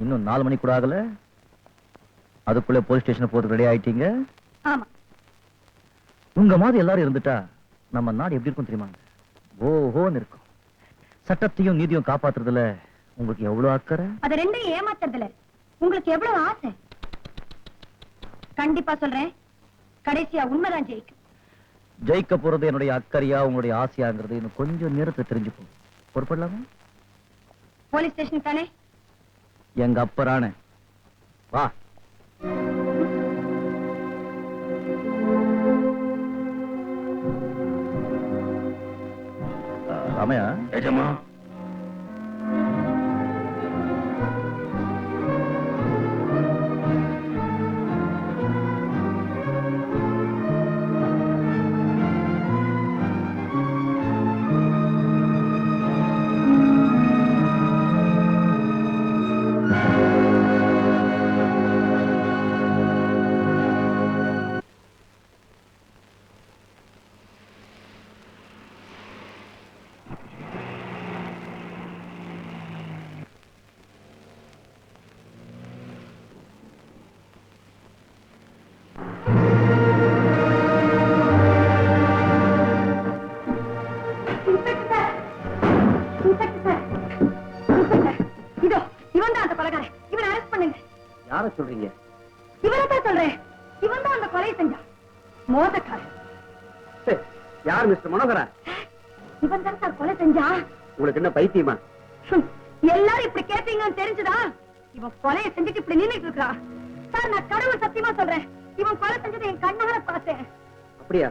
Speaker 1: இன்னும் 4 மணி கூட ஆகல, அதுக்குள்ள போலீஸ் ஸ்டேஷன் போறதுக்கு ரெடி ஆயிட்டீங்க?
Speaker 2: ஆமா.
Speaker 1: உங்க மாதிரி எல்லாரும் இருந்துட்டா நம்ம நாடு எப்படி இருக்கும் தெரியுமாங்க? ஓஹோன்னு இருக்கும். சட்டத்தையும் நீதியும் காப்பாத்துறதுல உங்களுக்கு எவ்வளவு அக்கறை?
Speaker 2: அது ரெண்டையும் ஏமாத்துறதுல உங்களுக்கு எவ்வளவு ஆசை? கண்டிப்பா சொல்றேன், கடைசியா உண்மைதான் ஜெயிக்கும்.
Speaker 1: ஜெயிக்க போறது என்னுடைய அக்கறையா உங்களுடைய ஆசையாங்கிறது இன்னும் கொஞ்சம் நேரத்தை தெரிஞ்சுப்போம். பொறுப்படலாமா?
Speaker 2: போலீஸ் ஸ்டேஷன் தானே?
Speaker 1: எங்க அப்பரான வா. ராமையா,
Speaker 5: எஜமா.
Speaker 2: இதோ இவன் தான் அந்த கொலைகாரன். இவனை அரெஸ்ட் பண்ணுங்க.
Speaker 1: யார சொல்றீங்க?
Speaker 2: இவனை தான் சொல்றேன். இவன் தான் அந்த கொலையை செஞ்சான். மோசக்காரன்.
Speaker 3: யார் மிஸ்டர் மனோகரா?
Speaker 2: இவன் தான் சார் கொலை செஞ்சான்.
Speaker 3: உங்களுக்கு என்ன பைத்தியமா?
Speaker 2: எல்லாரும் இப்படி கேட்பீங்கன்னு தெரிஞ்சுதா இவன் கொலையை செஞ்சுட்டு இப்படி நின்னுட்டு இருக்கான். சார் நான் கடவுள் சத்தியமா சொல்றேன், இவன் கொலை செஞ்சதை என் கண்ணால பார்த்தேன்.
Speaker 3: அப்படியா?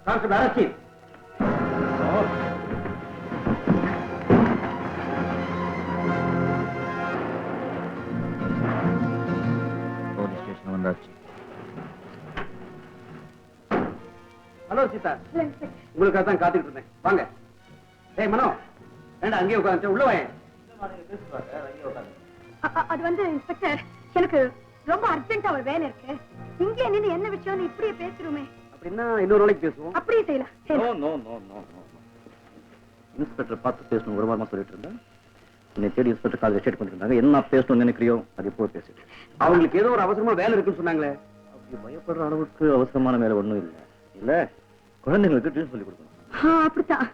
Speaker 3: கான்ஸ்டபிள் அரசி.
Speaker 1: போலீஸ் ஸ்டேஷன் வந்தாச்சு.
Speaker 3: ஹலோ சீதா, உங்களுக்காக தான் காத்துட்டு இருந்தேன். வாங்க. ஏய் மனோ, ஏண்டா அங்கேயே உட்காந்து உள்ள வாங்க.
Speaker 2: அது வந்து இன்ஸ்பெக்டர், எனக்கு ரொம்ப அர்ஜென்ட்டா ஒரு வேலை இருக்கு. இங்கே நின்னு என்ன விஷயம்னு இப்படியே பேசுறோமே.
Speaker 3: அப்படின்னா இன்னொரு நாளைக்கு பேசுவோம்.
Speaker 2: அப்படியே செய்யலாம்.
Speaker 1: இன்ஸ்பெக்டர் பார்த்து பேசணும் ஒரு வாரமா சொல்லிட்டு இருந்தேன். என்னை தேடி இன்ஸ்பெக்டர் கால் எஸ்டேட் பண்ணிருந்தாங்க. என்ன பேசணும்னு நினைக்கிறியோ அது இப்போ பேசிட்டு.
Speaker 3: அவங்களுக்கு ஏதோ ஒரு அவசரமா வேலை இருக்குன்னு சொன்னாங்களே.
Speaker 1: அப்படி பயப்படுற அளவுக்கு அவசரமான வேலை ஒண்ணும் இல்லை. இல்ல, குழந்தைங்களுக்கு டியூஷன் சொல்லி கொடுக்கணும்.
Speaker 2: அப்படித்தான்.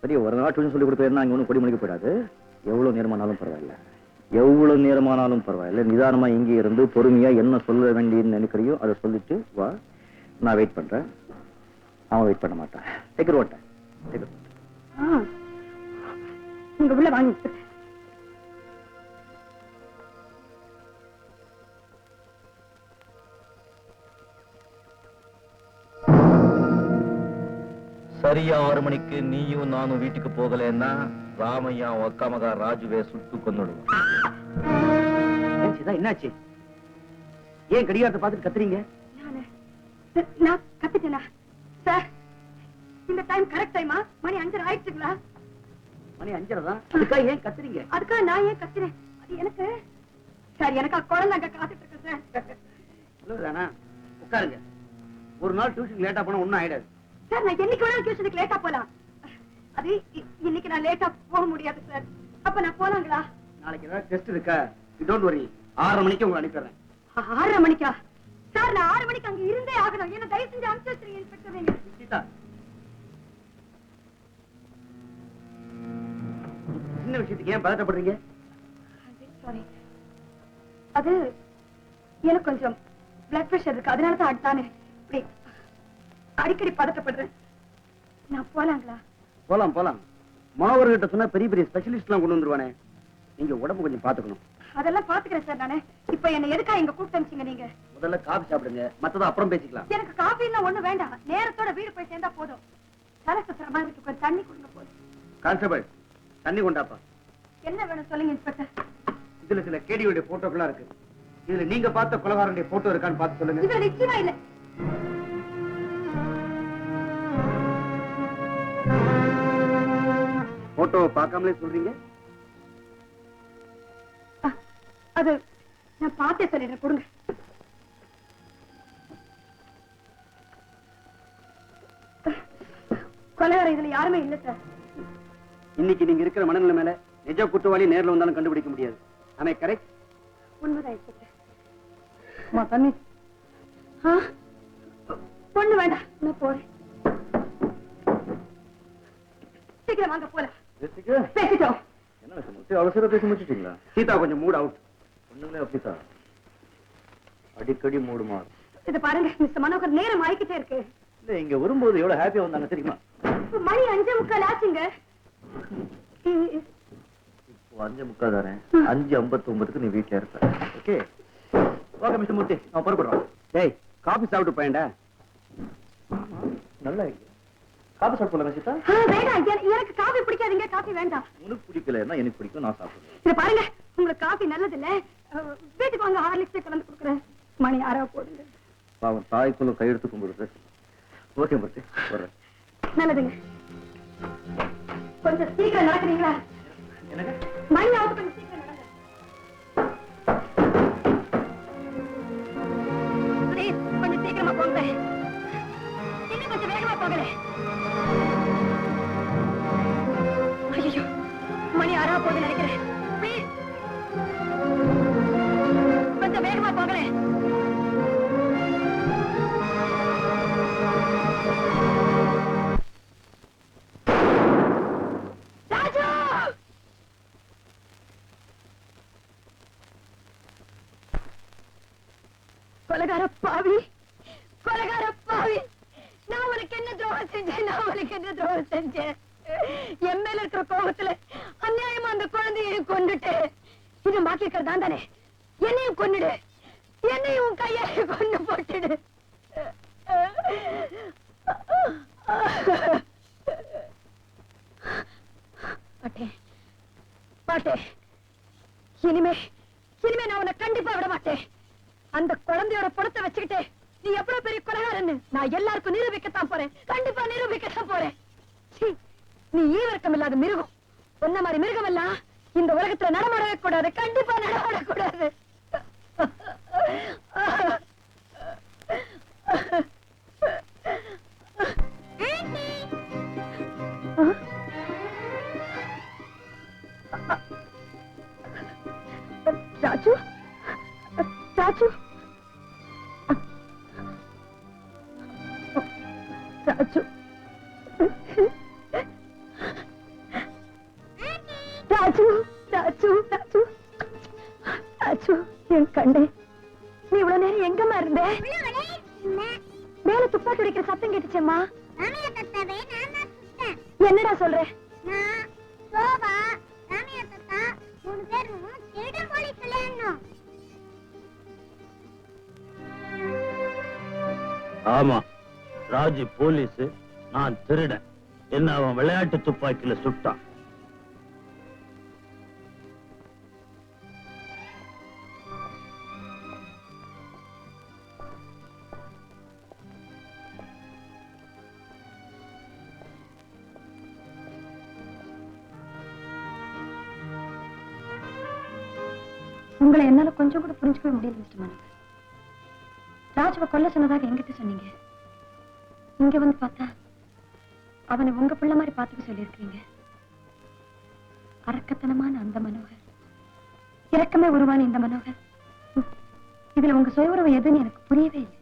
Speaker 1: சரி, ஒரு நாள் டியூஷன் சொல்லி கொடுப்பேன். இங்க ஒன்றும் கொடி மணிக்கு போயிடாது. எவ்வளவு நேரமானாலும் பரவாயில்ல, எவ்வளவு நேரமானாலும் பரவாயில்ல. நிதானமா இங்கே இருந்து பொறுமையா என்ன சொல்ல வேண்டியன்னு நினைக்கிறியோ அதை சொல்லிட்டு வா. நான் வெயிட் பண்றேன். அவன் வெயிட் பண்ண மாட்டான். டேக்கர் ஓட்டேன்.
Speaker 2: நீங்க உள்ள வாங்க.
Speaker 1: சரியா 6 மணிக்கு நீயும் நானும் வீட்டுக்கு போகலன்னா ராமையா அக்கா மகா ராஜுவே சுட்டு கொன்னுடுவான்.
Speaker 3: என்னாச்சு? ஏன் கடிகாரத்தை பார்த்துட்டு கத்துறீங்க?
Speaker 2: நான் கத்துட்டேனா சார்? இந்த டைம் கரெக்ட் டைமா? மணி 5:30 ஆயிடுச்சுங்களா?
Speaker 3: மணி 5:30 தான். அதுக்காக ஏன் கத்துறீங்க?
Speaker 2: அதுக்காக நான் ஏன் கத்துறேன்? அது எனக்கு சார், எனக்கு குழந்தை அங்க காத்துட்டு இருக்கு சார்.
Speaker 3: இவ்வளவுதானா? உட்காருங்க. ஒரு நாள் டியூஷன் லேட்டா போனா ஒண்ணும் ஆயிடாது.
Speaker 2: சார், நான் என்னைக்கு வேணாலும் டியூஷனுக்கு லேட்டா போலாம். அது இன்னைக்கு நான் லேட்டா போக முடியாது சார். அப்ப நான் போலாங்களா?
Speaker 3: நாளைக்கு ஏதாவது டெஸ்ட் இருக்கா? You don't worry. 6:30 மணிக்கு உங்களை அனுப்பிடுறேன்.
Speaker 2: 6:30 மணிக்கா? சார், நான் 6 மணிக்கு அங்க இருந்தே ஆகணும். என்ன தயவு செஞ்சு அனுப்பிச்சு வச்சிருங்க இன்ஸ்பெக்டர். நீங்க
Speaker 3: சீதா, சின்ன விஷயத்துக்கு ஏன் பதட்டப்படுறீங்க?
Speaker 2: சாரி, அது எனக்கு கொஞ்சம் பிளட் பிரஷர் இருக்கு. அதனால தான் அடுத்தானே இப்படி அடிக்கடி பதட்டப்படுறேன். நான் போலாங்களா?
Speaker 3: போலாம் போலாம். மனோகர்கிட்ட சொன்னா பெரிய பெரிய ஸ்பெஷலிஸ்ட் எல்லாம் கொண்டு வந்துருவானே. நீங்க உடம்பு கொஞ்சம் பாத்துக்கணும்.
Speaker 2: அதெல்லாம் பாத்துக்கிறேன் சார். நானு இப்ப என்ன எதுக்கா இங்க கூப்பிட்டு அனுப்பிச்சீங்க நீங்க?
Speaker 3: முதல்ல காபி சாப்பிடுங்க, மத்தத அப்புறம் பேசிக்கலாம்.
Speaker 2: எனக்கு காபி எல்லாம் ஒண்ணு வேண்டாம். நேரத்தோட வீடு போய் சேர்ந்தா போதும். தலை சுத்துற மாதிரி இருக்கு. கொஞ்சம் தண்ணி கொடுங்க போதும்.
Speaker 3: கான்ஸ்டபிள், தண்ணி கொண்டாப்பா.
Speaker 2: என்ன வேணும் சொல்லுங்க இன்ஸ்பெக்டர்.
Speaker 3: இதுல சில கேடியோட போட்டோக்களா இருக்கு. இதுல நீங்க பார்த்த கொலகாரனுடைய போட்டோ இருக்கான்னு பார்த்து சொல்லுங்க.
Speaker 2: இது நிச்சயமா இல்ல.
Speaker 3: போட்டோவை பார்க்காமலே சொல்றீங்க?
Speaker 2: அது நான் பார்த்தே சொல்லிடுறேன். கொடுங்க. கொலைகார இதுல யாருமே இல்ல சார்.
Speaker 3: இன்னைக்கு நீங்க இருக்கிற மனநிலை மேல நிஜ குற்றவாளி நேர்ல வந்தாலும் கண்டுபிடிக்க முடியாது. ஆனா கரெக்ட்?
Speaker 2: உண்மைதான் இன்ஸ்பெக்டர். தண்ணி பொண்ணு வேண்டாம், நான் போறேன். சீக்கிரம் வாங்க போலாம். பேசிட்டோம்.
Speaker 1: என்ன விஷயம்? அவசர பேசி முடிச்சிட்டீங்களா?
Speaker 3: சீதா கொஞ்சம் மூட் அவுட்.
Speaker 1: ஒண்ணுங்களே அப்படித்தான், அடிக்கடி மூடுமா.
Speaker 2: இத பாருங்க மிஸ்டர் மனோகர், நேரம் ஆயிக்கிட்டே இருக்கு.
Speaker 1: இல்ல, இங்க வரும்போது எவ்வளவு ஹாப்பியா வந்தாங்க தெரியுமா?
Speaker 2: மணி 5:45 ஆச்சுங்க.
Speaker 1: இப்போ 5:45 தானே. 5:59க்கு நீ வீட்டுல இருப்ப. ஓகே ஓகே மிஸ்டர் மூர்த்தி, நான் புறப்படுறோம்.
Speaker 3: டேய், காபி சாப்பிட்டு போயேன்டா.
Speaker 1: நல்லா இருக்கு. காபி சாப்பிட்டு போலாம் சீதா?
Speaker 2: வேண்டாம், எனக்கு காபி பிடிக்காதுங்க. காபி வேண்டாம்.
Speaker 1: உனக்கு பிடிக்கலன்னா எனக்கு பிடிக்கும், நான் சாப்பிடுறேன்.
Speaker 2: இத பாருங்க, உங்களுக்கு காபி நல்லது இல்ல. வீட்டுக்கு வாங்க, ஹார்லிக்ஸே கலந்து கொடுக்குறேன். மணி 6 போடுங்க.
Speaker 1: பாவம் தாய்க்குள்ள கையெடுத்து கும்பிடுது. ஓகே மூர்த்தி, வர்றேன்.
Speaker 2: நல்லதுங்க. கொஞ்சம் சீக்கிரம் நடக்கிறீங்களா?
Speaker 1: என்னங்க?
Speaker 2: மணி ஆகுது, கொஞ்சம் சீக்கிரம் நடங்க. Please, கொஞ்சம் சீக்கிரமா போங்க. இன்னும் கொஞ்சம் வேகமா போகல. ஐயோ, மணி 6 போகுது நினைக்கிறேன். Please, கொஞ்சம் வேகமா போகல. ராஜு! கொலைகார பாவி, கொலைகார பாவி, நான் உனக்கு என்ன துரோகம் செஞ்சேன்? நான் உனக்கு என்ன துரோகம் செஞ்சேன்? என் மேல இருக்கிற கோபத்துல அநியாயமா அந்த குழந்தையையும் கொண்டுட்டு இது பாக்கி இருக்கிறதா தானே? என்னையும் கொன்னுடு, என்னையும் உன் கையால கொண்டு போட்டுடு. பாட்டே, பாட்டே, இனிமே நான் உன்னை கண்டிப்பா விட மாட்டேன். அந்த குழந்தையோட பணத்தை வச்சுக்கிட்டு நீ எவ்வளவு பெரிய கொலைகாரன்னு நான் எல்லாருக்கும் நிரூபிக்கத்தான் போறேன். கண்டிப்பா நிரூபிக்கத்தான் போறேன். சீ, நீ ஈவர்க்கம் இல்லாத மிருகம். சொன்ன மாதிரி மிருகம் எல்லாம் இந்த உலகத்துல நடமாடவே கூடாது. கண்டிப்பா நடமாடக்கூடாது. ராஜு, ராஜு, ராஜு, ராஜு, ராஜு, ராஜு, ராஜு, என் கண்டே, நீ இவ்வளவு நேரம் எங்கம்மா இருந்த? மேல துப்பாக்கி அடிக்கிற சத்தம் கேட்டுச்சேம்மா. என்னடா சொல்ற?
Speaker 1: ஆமா, ராஜு போலீஸ், நான் திருடன். என்ன அவன் விளையாட்டு துப்பாக்கியில சுட்டான்.
Speaker 2: உங்களை என்னால கொஞ்சம் கூட புரிஞ்சுக்கவே முடியல மிஸ்டர் மனோகர். ராஜுவை கொல்ல சொன்னதாக எங்கிட்ட சொன்னீங்க. இங்க வந்து பார்த்தா அவனை உங்க பிள்ளை மாதிரி பார்த்துக்க சொல்லியிருக்கீங்க. அரக்கத்தனமான அந்த மனோகர், இரக்கமே உருவான இந்த மனோகர், இதுல உங்க சுய உறவு எதுன்னு எனக்கு புரியவே இல்லை.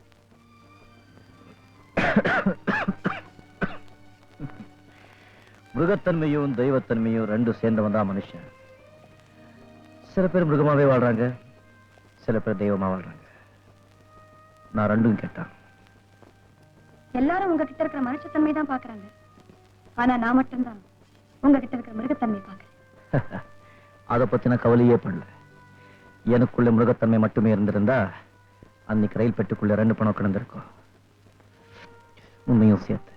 Speaker 1: மிருகத்தன்மையும் தெய்வத்தன்மையும் ரெண்டும் சேர்ந்தவன் தான் மனுஷன். சில பேர் மிருகமாவே வாழ்றாங்க, சில பேர் தெய்வமா வாழ்றாங்க. நான் ரெண்டும் கேட்டான்.
Speaker 2: எல்லாரும் உங்ககிட்ட இருக்கிற மனுஷத்தன்மை தான் பாக்குறாங்க. ஆனா நான் மட்டும்தான் உங்ககிட்ட இருக்கிற மிருகத்தன்மை பாக்குறேன்.
Speaker 1: அதை பத்தி நான் கவலையே பண்ணல. எனக்குள்ள மிருகத்தன்மை மட்டுமே இருந்திருந்தா அன்னைக்கு ரயில் பெட்டுக்குள்ள 2 பணம் கிடந்திருக்கும். உண்மையும் சேர்த்து.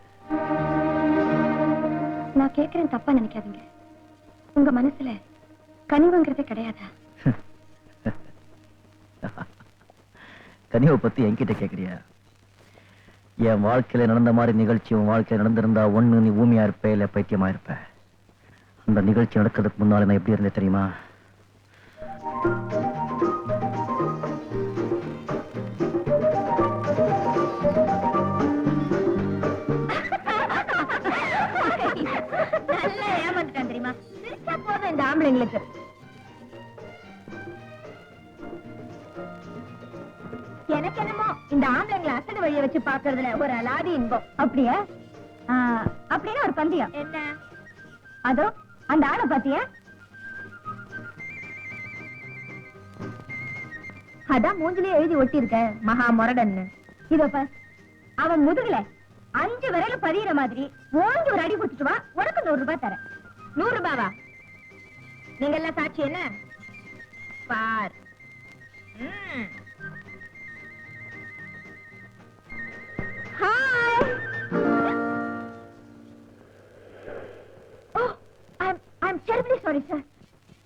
Speaker 2: நான் கேட்கிறேன், தப்பா நினைக்காதீங்க. உங்க மனசுல கனிவுங்கிறதே கிடையாதா?
Speaker 1: கனிவை பத்தி என்கிட்ட கேக்குறியா? என் வாழ்க்கையில நடந்த மாதிரி நிகழ்ச்சி உன் வாழ்க்கையில நடந்திருந்தா ஒண்ணு நீ ஊமையா இருப்ப, இல்ல பைத்தியமா இருப்ப. அந்த நிகழ்ச்சி நடக்கிறதுக்கு முன்னால நான் எப்படி இருந்தேன் தெரியுமா?
Speaker 2: நல்லா ஏமாந்துட்டான் தெரியுமா? சிரிச்சா போதும் இந்த ஆம்பளைங்களுக்கு. எனக்கு என்னமோ இந்த ஆம்பளைங்களை அசடு வழிய வச்சு பாக்குறதுல ஒரு அலாதி இன்பம். அப்படியா? அப்படின்னு ஒரு பந்தயம். என்ன அதோ அந்த ஆளை பாத்தியா? அதான் மூஞ்சிலே எழுதி ஒட்டி இருக்க, மகா முரடன்னு. இதோ பார், அவன் முதுகுல 5 விரல பதிகிற மாதிரி ஓங்கி ஒரு அடி கொடுத்துட்டு வா, உனக்கு 100 ரூபாய் தரேன். 100 ரூபாவா? நீங்க எல்லாம் சாட்சி என்ன பார். Hi. Oh, I'm terribly sorry sir.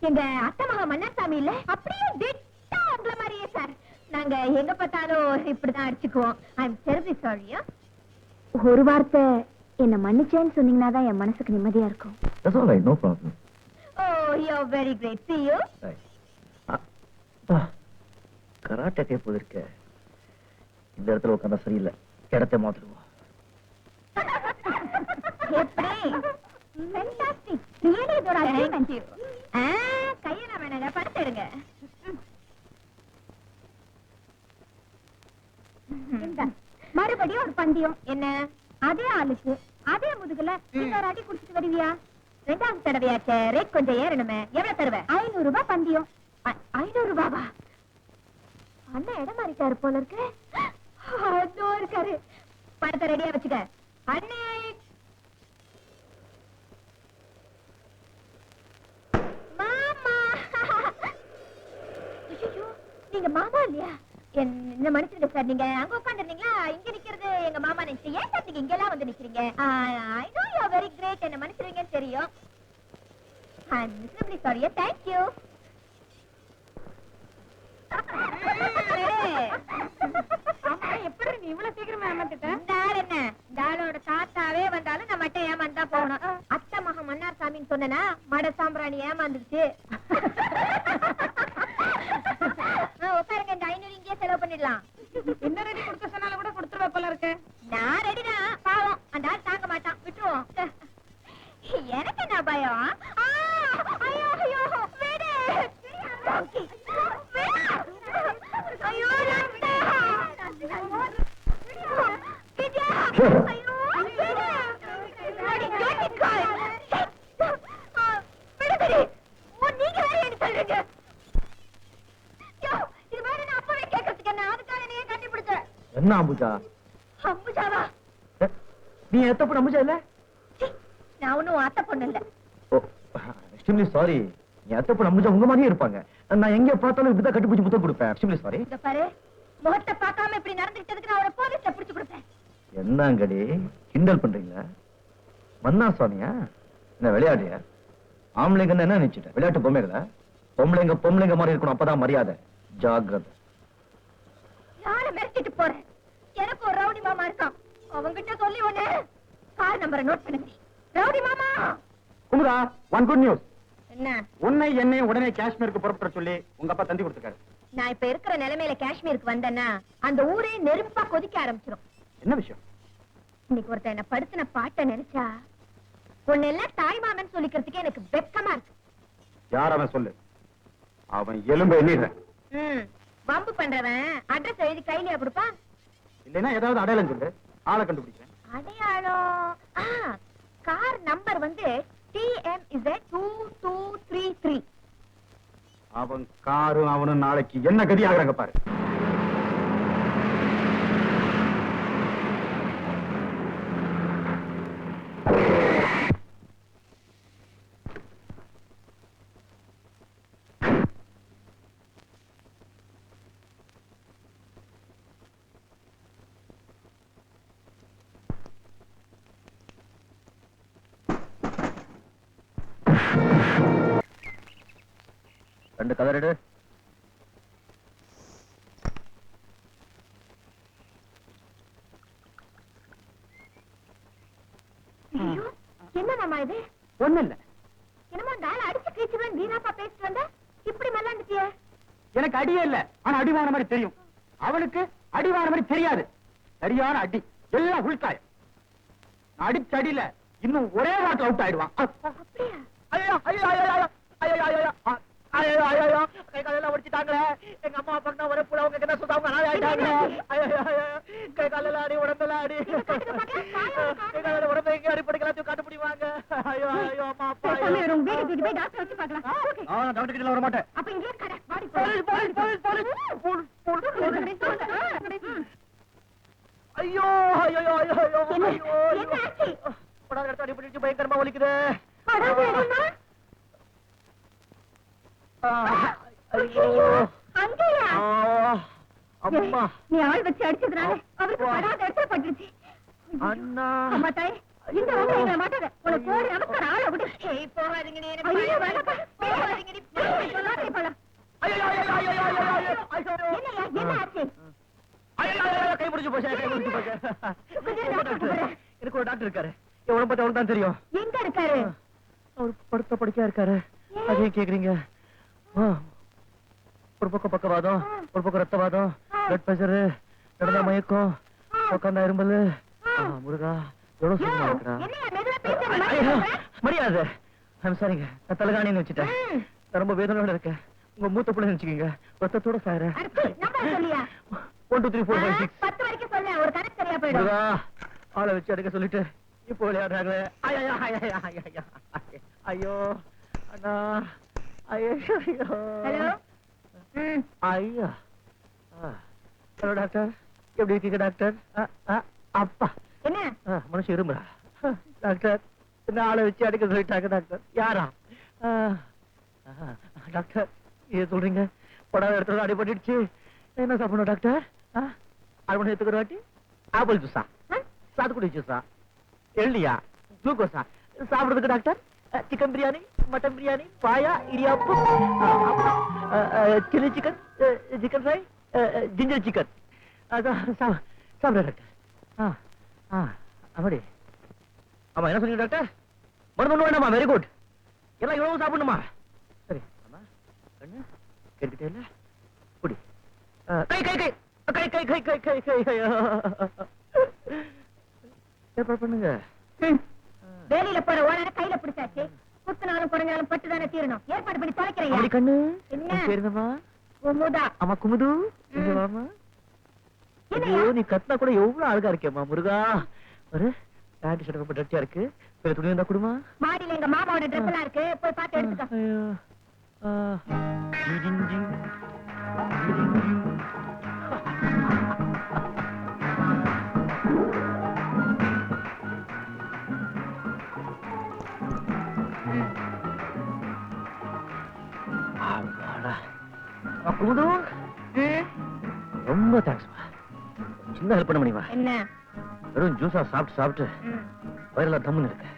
Speaker 2: எங்க அத்தை மகா மன்னாசாமி இல்ல, அப்படியே டிட்டா உங்கள மாதிரியே சார். நாங்க எங்க பார்த்தாலும் இப்படிதான் அடிச்சுக்குவோம். I'm terribly sorry. ஒரு வார்த்தை என்ன மன்னிச்சேன்னு சொன்னீங்கன்னா தான் என் மனசுக்கு நிம்மதியா இருக்கும்.
Speaker 1: That's all right, no problem.
Speaker 2: Oh, you're very great. See you.
Speaker 1: Karate கை போயிருக்க. இந்த இடத்துல உட்கார்ந்தா சரியில்லை, இடத்தை மாத்திடுவோம்.
Speaker 2: எப்படி? Fantastic. Really good idea. Thank you. கையில வேணாங்க, படுத்து எடுங்க. மறுபடியும் ஒரு பந்தயம். என்ன? அதே ஆளுக்கு அதே முதுகுல இன்னொரு அடி குடிச்சிட்டு வருவியா? 2வது தடவையாச்சே, ரேட் கொஞ்சம் ஏறணுமே. எவ்வளவு தருவ? 500 ரூபாய் பந்தயம். 500 ரூபாவா? அண்ணன் இடம் மாறிட்டாரு போல இருக்கு. அதோ இருக்காரு. பணத்தை ரெடியா வச்சுக்க. அண்ணே மாமா. ஐயோ, நீங்க மாமா இல்லையா? என்ன மனுஷங்க சார், நீங்க அங்க உட்காந்துருந்தீங்களா? இங்க நிக்கிறது எங்க மாமா நினைச்சு ஏன் சார் நீங்க இங்கெல்லாம் வந்து நிக்கிறீங்க? I know you are very great. என்ன மனுஷருங்கன்னு தெரியும். I'm miserably sorry. Thank you. எப்படி நீ இவ்வளவு சீக்கிரமா ஏமாத்திட்ட? என்ன டாலோட தாத்தாவே வந்தாலும் நான் மட்டும் ஏமாந்தா போகணும். அத்தை மகன் மன்னார் சாமின்னு சொன்னா மட சாம்பிராணி ஏமாந்துருச்சு. உட்காருங்க, இந்த 500 இங்கே செலவு பண்ணிடலாம்.
Speaker 6: என்ன ரெடி கொடுக்க சொன்னாலும் கூட கொடுத்துருவ போல இருக்கு.
Speaker 2: நான் ரெடிதான். பாவம் அந்த ஆள் தாங்க மாட்டான், விட்டுருவோம். எனக்கு என்ன பயம்? ஐயோ ஐயோ விடு. ஐயோ ரத்தா. கிஜா. ஐயோ விடு. அடி கேட்டிக்காய். விடுதடி. நீங்க வேற என்ன சொல்றீங்க? யோ, இது வேற நான் அப்பவே கேட்கறதுக்கு என்ன? அதுக்காக நீ கண்டுபிடிச்ச.
Speaker 1: என்ன அம்புஜா?
Speaker 2: அம்புஜாவா?
Speaker 1: நீ எத்த பொண்ணு அம்புஜா இல்ல?
Speaker 2: நான் ஒன்னும் அத்தை பொண்ணு இல்ல.
Speaker 1: ஓ, எக்ஸ்ட்ரீம்லி சாரி. நீ எத்த பொண்ணு அம்புஜா உங்க மாதிரியே இருப்பாங்க. நான் எங்க பார்த்தாலும் இப்படிதான் கட்டிப்பிடிச்சு முத்தம் கொடுப்பேன். Extremely sorry.
Speaker 2: இத பாரு, முகத்தை பார்க்காம இப்படி நடந்துக்கிட்டதுக்கு நான் அவரை போலீஸ்ல பிடிச்சு கொடுப்பேன்.
Speaker 1: என்னங்கடி கிண்டல் பண்றீங்களா? மன்னா சுவாமியா? என்ன விளையாடியா? ஆம்பளைங்கன்னு என்ன நினைச்சிட்ட? விளையாட்டு பொம்மைகளா? பொம்பளைங்க மாதிரி இருக்கணும், அப்பதான் மரியாதை. ஜாக்கிரதை.
Speaker 2: யார மிரட்டிட்டு போறேன்? எனக்கு ஒரு ரவுடி மாமா இருக்கான். அவங்கிட்ட சொல்லி ஒண்ணு கார் நம்பரை நோட் பண்ணுங்க. ரவுடி மாமா.
Speaker 3: Kumudha, one good news.
Speaker 2: என்ன?
Speaker 3: உன்னை என்னை உடனே காஷ்மீருக்கு புறப்பட சொல்லி உங்க அப்பா தந்தி கொடுத்துருக்காரு.
Speaker 2: நான் இப்ப இருக்கிற நிலைமையில காஷ்மீருக்கு வந்தேன்னா அந்த ஊரே நெருப்பா கொதிக்க ஆரம்பிச்சிடும்.
Speaker 3: என்ன விஷயம்?
Speaker 2: இன்னைக்கு ஒருத்தன் என்ன படுத்தின பாட்டை நினைச்சா உன்னெல்லாம் தாய் மாமன் சொல்லிக்கிறதுக்கே எனக்கு வெக்கமா இருக்கு.
Speaker 3: யார் அவன் சொல்லு. அவன் எலும்பு எண்ணிடுறேன்.
Speaker 2: வம்பு பண்றவன் அட்ரஸ் எழுதி கையில கொடுப்பான்.
Speaker 3: இல்லைன்னா ஏதாவது அடையாளம் சொல்லு, ஆளை கண்டுபிடிக்கிறேன்.
Speaker 2: அடையாளம்? கார் நம்பர் வந்து TMZ2233.
Speaker 3: அவன் காரும் அவனும் நாளைக்கு என்ன கதி ஆகுறாங்க பாரு.
Speaker 1: ரெண்டு கலர் எடு.
Speaker 2: என்ன மாமா இது?
Speaker 3: ஒண்ணு இல்ல.
Speaker 2: என்னமோ அந்த ஆள் அடிச்சு கீச்சுவேன் வீணாப்பா பேசிட்டு வந்த இப்படி மல்லாந்துட்டிய.
Speaker 3: எனக்கு அடியே இல்ல, ஆனா அடிவான மாதிரி தெரியும். அவனுக்கு அடிவான மாதிரி தெரியாது. சரியான அடி, எல்லாம் உள்காயம். அடிச்ச அடியில இன்னும் ஒரே வாட்டில் அவுட் ஆயிடுவான்.
Speaker 2: அப்படியா?
Speaker 3: ஐயோ ஐயோ ஐயோ ஐயோ ஐயோ ஐயோ ஐயோ ஐயோ கை காலெல்லாம் உடைச்சிட்டாங்களே. எங்க அம்மா அப்பா ஒரே புள்ள அவங்க என்ன சொல்றாங்க ஆயிட்டாங்களே. ஐயோ ஐயோ கை காலெல்லாம் அடி, உடம்பெல்லாம் அடி. கை கால உடம்பு எங்க அடிப்படைக்கெல்லாம் காட்ட முடியுவாங்க. ஐயோ ஐயோ அம்மா அப்பா.
Speaker 2: வீட்டுக்கு போய் டாக்டர் வச்சு பார்க்கலாம்.
Speaker 3: டாக்டர் கிட்ட வர மாட்டேன்.
Speaker 2: அப்ப இங்கே கடை பாடி
Speaker 3: ஐயோ ஐயோ ஐயோ ஐயோ
Speaker 2: என்ன ஆச்சு?
Speaker 3: படாத இடத்த அடிபட்டு பயங்கரமா வலிக்குது. ஐயோ
Speaker 2: அங்கேயா?
Speaker 3: அம்மா,
Speaker 2: நீ ஆள் வச்சு அடிச்சதுனால அவருக்கு படாத இடத்துல பட்டுருச்சு.
Speaker 3: அண்ணா,
Speaker 2: அம்மா தாயே, இந்த வந்து எங்களை மாட்டாத. உனக்கு போடி நமஸ்கார ஆளை விடு. போகாதீங்க, நீ எனக்கு போகாதீங்க, நீ சொல்லாதே போலாம்.
Speaker 3: ஐயோ ஐயோ ஐயோ ஐயோ ஐயோ
Speaker 2: என்னையா, என்ன ஆச்சு?
Speaker 3: ஐயோ கை பிடிச்சு போச்சு, கை பிடிச்சு போச்சு. எனக்கு ஒரு டாக்டர் இருக்காரு, என் உடம்பு பத்தி அவனுக்கு தான் தெரியும்.
Speaker 2: எங்க இருக்காரு?
Speaker 3: அவர் படுத்த படிக்கா இருக்காரு. அதையும் கேக்குறீங்க? ஒரு பக்கம் பக்கவாதம், ஒரு பக்கம் ரத்தவாதம், பிளட் பிரஷர், நடந்தா மயக்கம், உட்காந்தா இரும்பல். முருகா, எவ்வளவு சும்மா இருக்கிறா.
Speaker 2: என்னையா மெதுவா பேசுற?
Speaker 3: மரியாதை. சரிங்க, நான் தலகாணின்னு வச்சுட்டேன். நான் ரொம்ப வேதனையோட இருக்கேன். உங்க மூத்த பிள்ளை நினைச்சுக்கீங்க, ரத்தத்தோட சாயறேன்.
Speaker 2: நம்பர் சொல்லியா?
Speaker 3: 1 2 3 4 5 6.
Speaker 2: 10 வரைக்கும் சொல்ல, ஒரு கணக்கு சரியா போயிடும்.
Speaker 3: முருகா, ஆளை வச்சு அடிக்க சொல்லிட்டு இப்போ விளையாடுறாங்களே. ஐயோ ஐயோ ஐயோ ஐயோ அண்ணா, ஐயோ ஐயோ.
Speaker 2: ஹலோ.
Speaker 3: ஐயா,
Speaker 1: ஹலோ டாக்டர், எப்படி இருக்கீங்க டாக்டர்? அப்பா
Speaker 2: என்ன
Speaker 1: மனுஷன் இருமுறா. டாக்டர், என்ன ஆளை வச்சு அடிக்க சொல்லிட்டாங்க டாக்டர். யாரா? டாக்டர், ஏன் சொல்றீங்க? படாத இடத்துல அடிபட்டுடுச்சு. என்ன சாப்பிடணும் டாக்டர்? அரைமணி நேரத்துக்கு ஒரு வாட்டி ஆப்பிள் ஜூஸா, சாத்துக்குடி ஜூஸா, எள்ளியா, குளுக்கோஸா சாப்பிடுறதுக்கு doctor? Chicken biryani, mutton biryani, paya, இடியாப்பு, chilli chicken, chicken fry, ginger chicken. அதான் சாப்பிடுறேன் டாக்டர். அப்படி ஆமா, என்ன சொன்னீங்க டாக்டர்? மருந்து ஒண்ணு வேண்டாமா? Very good. எல்லாம் இவ்வளவு சாப்பிடணுமா? சரி. ஆமா, கண்ணு கேட்டுக்கிட்டே இல்ல. குடி. கை கை கை கை கை கை கை கை கை கை ஏற்பாடு பண்ணுங்க.
Speaker 2: வேலையில போற ஓனரை கையில பிடிச்சாச்சு. குத்துனாலும் குறைஞ்சாலும் பட்டு தானே தீரணும். ஏற்பாடு பண்ணி தொலைக்கிறையா?
Speaker 1: அப்படி கண்ணு
Speaker 2: என்ன?
Speaker 1: சரிங்கம்மா.
Speaker 2: குமுதா.
Speaker 1: ஆமா குமுது, இங்க வாமா. ஐயோ, நீ கத்தினா கூட எவ்வளவு அழகா இருக்கேம்மா முருகா. ஒரு பேண்ட் ஷர்ட் ரொம்ப டச்சியா இருக்கு. வேற துணி இருந்தா கொடுமா.
Speaker 2: மாடியில எங்க மாமாவோட ட்ரெஸ் எல்லாம் இருக்கு, போய் பார்த்து எடுத்துக்க.
Speaker 1: ஐயோ. ஜிஜிஞ்சி. ஜிஜிஞ்சி. அப்பாடா. குமுது, ரொம்ப தேங்க்ஸ்மா. சின்ன ஹெல்ப் பண்ண முடியுமா?
Speaker 2: என்ன?
Speaker 1: வெறும் ஜூஸா சாப்பிட்டு சாப்பிட்டு வயிறெல்லாம் தம்முன்னு இருக்கு.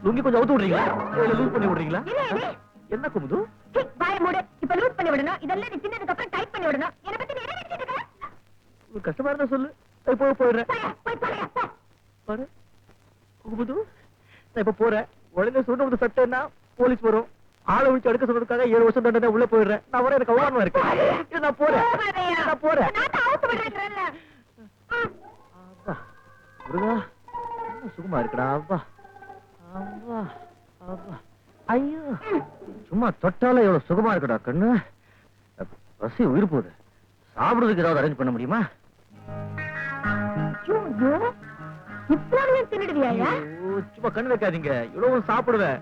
Speaker 1: லுங்கி கொஞ்சம் அவுத்து விடுறீங்களா? இல்ல லூஸ் பண்ணி விடுறீங்களா? என்ன குமுது?
Speaker 2: வாய மூடு. இப்ப லூஸ் பண்ணி விடணும். இதெல்லாம் நீ சின்னதுக்கு அப்புறம் டைட் பண்ணி விடணும். என்ன பத்தி நீ என்ன நினைச்சிட்டு இருக்க?
Speaker 1: ஒரு கஷ்டமா இருந்தா சொல்லு. போய் போயிடுறேன்.
Speaker 2: போய் தொலையா, போ.
Speaker 1: பாரு குமுது, நான் இப்ப போறேன். உடனே சொன்ன ஒரு சட்டைன்னா போலீஸ் வரும். ஆளை விட்டு எடுக்க சொன்னதுக்காக 7 வருஷம் தண்டனை உள்ள போயிடுறேன். நான் வர எனக்கு அவமானமா இருக்கு. நான் போறேன். நான் போறேன்.
Speaker 2: நான் தான் அவுத்து விடுறேன்றேன்ல.
Speaker 1: அப்பா முருகா, என்ன சுகமா இருக்குடா. அப்பா அப்பா அப்பா. ஐயோ, சும்மா தொட்டால எவ்வளவு சுகமா இருக்குடா கண்ணு. பசி உயிர் போகுது. சாப்பிடுறதுக்கு ஏதாவது அரேஞ்ச் பண்ண முடியுமா?
Speaker 2: இவ்வளவு தின்னுடுவியா?
Speaker 1: சும்மா கண்ணு வைக்காதீங்க. இவ்வளவு சாப்பிடுவேன்.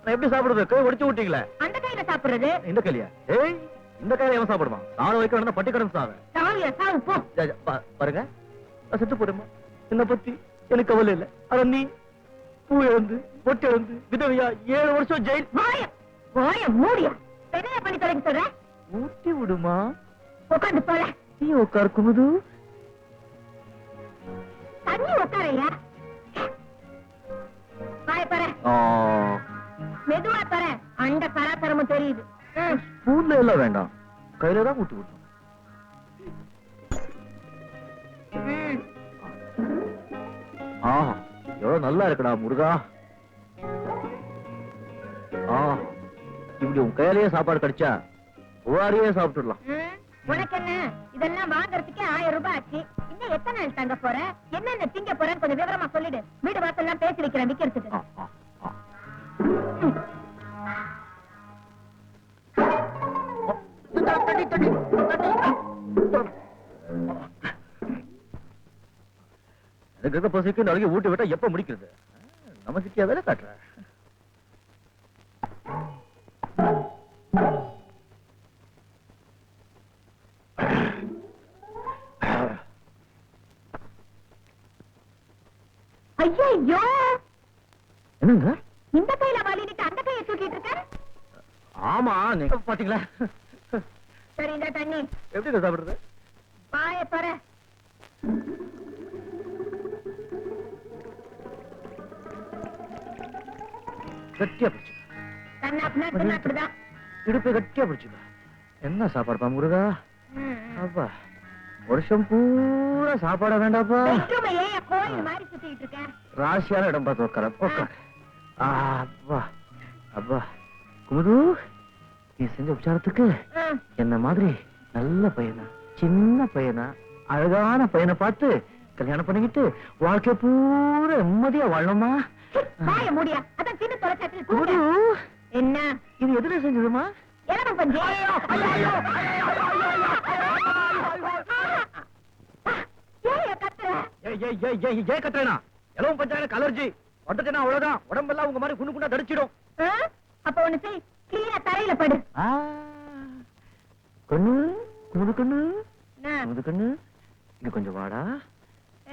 Speaker 1: நான் எப்படி சாப்பிடுறது? கை ஒடிச்சு விட்டீங்களே.
Speaker 2: அந்த கையில சாப்பிடுறது?
Speaker 1: இந்த கையில? ஏய், இந்த கையில எவன் சாப்பிடுவான்? சாண வைக்க வேணா பட்டி கடன் சாவேன்.
Speaker 2: சாவியா சாவு, போ.
Speaker 1: பாருங்க, நான் செத்து போறேம்மா. என்ன பத்தி எனக்கு கவலை இல்லை. ஆனா நீ பூ இழந்து பொட்டு இழந்து விதவையா 7 வருஷம் ஜெயில்.
Speaker 2: வாய மூடியா. என்ன பண்ணி தொலைக்க சொல்ற?
Speaker 1: ஊட்டி விடுமா.
Speaker 2: உட்காந்து போல.
Speaker 1: நீ உட்கார் குமுது.
Speaker 2: தண்ணி உட்காரையா. வாய பாரு. மெதுவா பாரு. அந்த கராத்தரமும் தெரியுது.
Speaker 1: ஸ்பூன்ல எல்லாம் வேண்டாம், கையில தான் ஊட்டி விடணும். எவ்வளவு நல்லா இருக்குடா முருகா. இப்படி உன் கையிலேயே சாப்பாடு கிடைச்சா ஒவ்வொருவே சாப்பிட்டுடலாம்.
Speaker 2: உனக்கு என்ன, இதெல்லாம் வாங்கறதுக்கே 1000 ரூபாய் ஆச்சு. இன்னும் எத்தனை நாள் தங்க போற? என்னென்ன திங்க போறேன்னு கொஞ்சம் விவரமா சொல்லிடு. வீடு வாசல் எல்லாம் பேசி வைக்கிறேன் விக்கிறதுக்கு.
Speaker 1: எனக்கு பசிக்கு நாளைக்கு ஊட்டி விட்டா எப்ப முடிக்கிறது? நம்ம சிட்டியா வேலை காட்டுற.
Speaker 2: ஐயோ,
Speaker 1: என்னங்க
Speaker 2: இந்த கையில வலிட்டு அந்த கையை தூக்கிட்டு இருக்க?
Speaker 1: ஆமா, நீங்க பாத்தீங்களா?
Speaker 2: சரி, இந்த தண்ணி
Speaker 1: எப்படி சாப்பிடுறது?
Speaker 2: வாய பாரு.
Speaker 1: கட்டியா பிடிச்சு
Speaker 2: அப்படிதான்.
Speaker 1: இடுப்பை கட்டியா பிடிச்சுக்க. என்ன சாப்பாடுப்பா முருகா. அப்பா, வருஷம் பூரா சாப்பாட வேண்டாப்பா.
Speaker 2: கோயில் மாதிரி சுத்திட்டு இருக்க.
Speaker 1: ராசியான இடம் பார்த்து உட்கார. அப்பா அப்பா குமுது, நீ செஞ்ச உபச்சாரத்துக்கு என்ன மாதிரி நல்ல பையனா, சின்ன பையனா, அழகான பையனை பார்த்து கல்யாணம் பண்ணிக்கிட்டு வாழ்க்கை பூரா நிம்மதியா வாழணுமா?
Speaker 2: வாய மூடியா. அதான் சின்ன தொலைக்காட்சியில்
Speaker 1: குமுது,
Speaker 2: என்ன
Speaker 1: இது எதுல செஞ்சதுமா?
Speaker 2: எலவன் பஞ்சு.
Speaker 1: ஏன் கத்துறேனா? எலவும் பஞ்சாயத்து அலர்ஜி வந்துச்சுன்னா அவ்வளவுதான். உடம்பெல்லாம் உங்க மாதிரி குண்டு குண்டா தடிச்சிடும்.
Speaker 2: அப்ப ஒண்ணு செய், கிளீனா தரையில படு.
Speaker 1: கண்ணு குமுது கண்ணு. முது கண்ணு இங்க கொஞ்சம் வாடா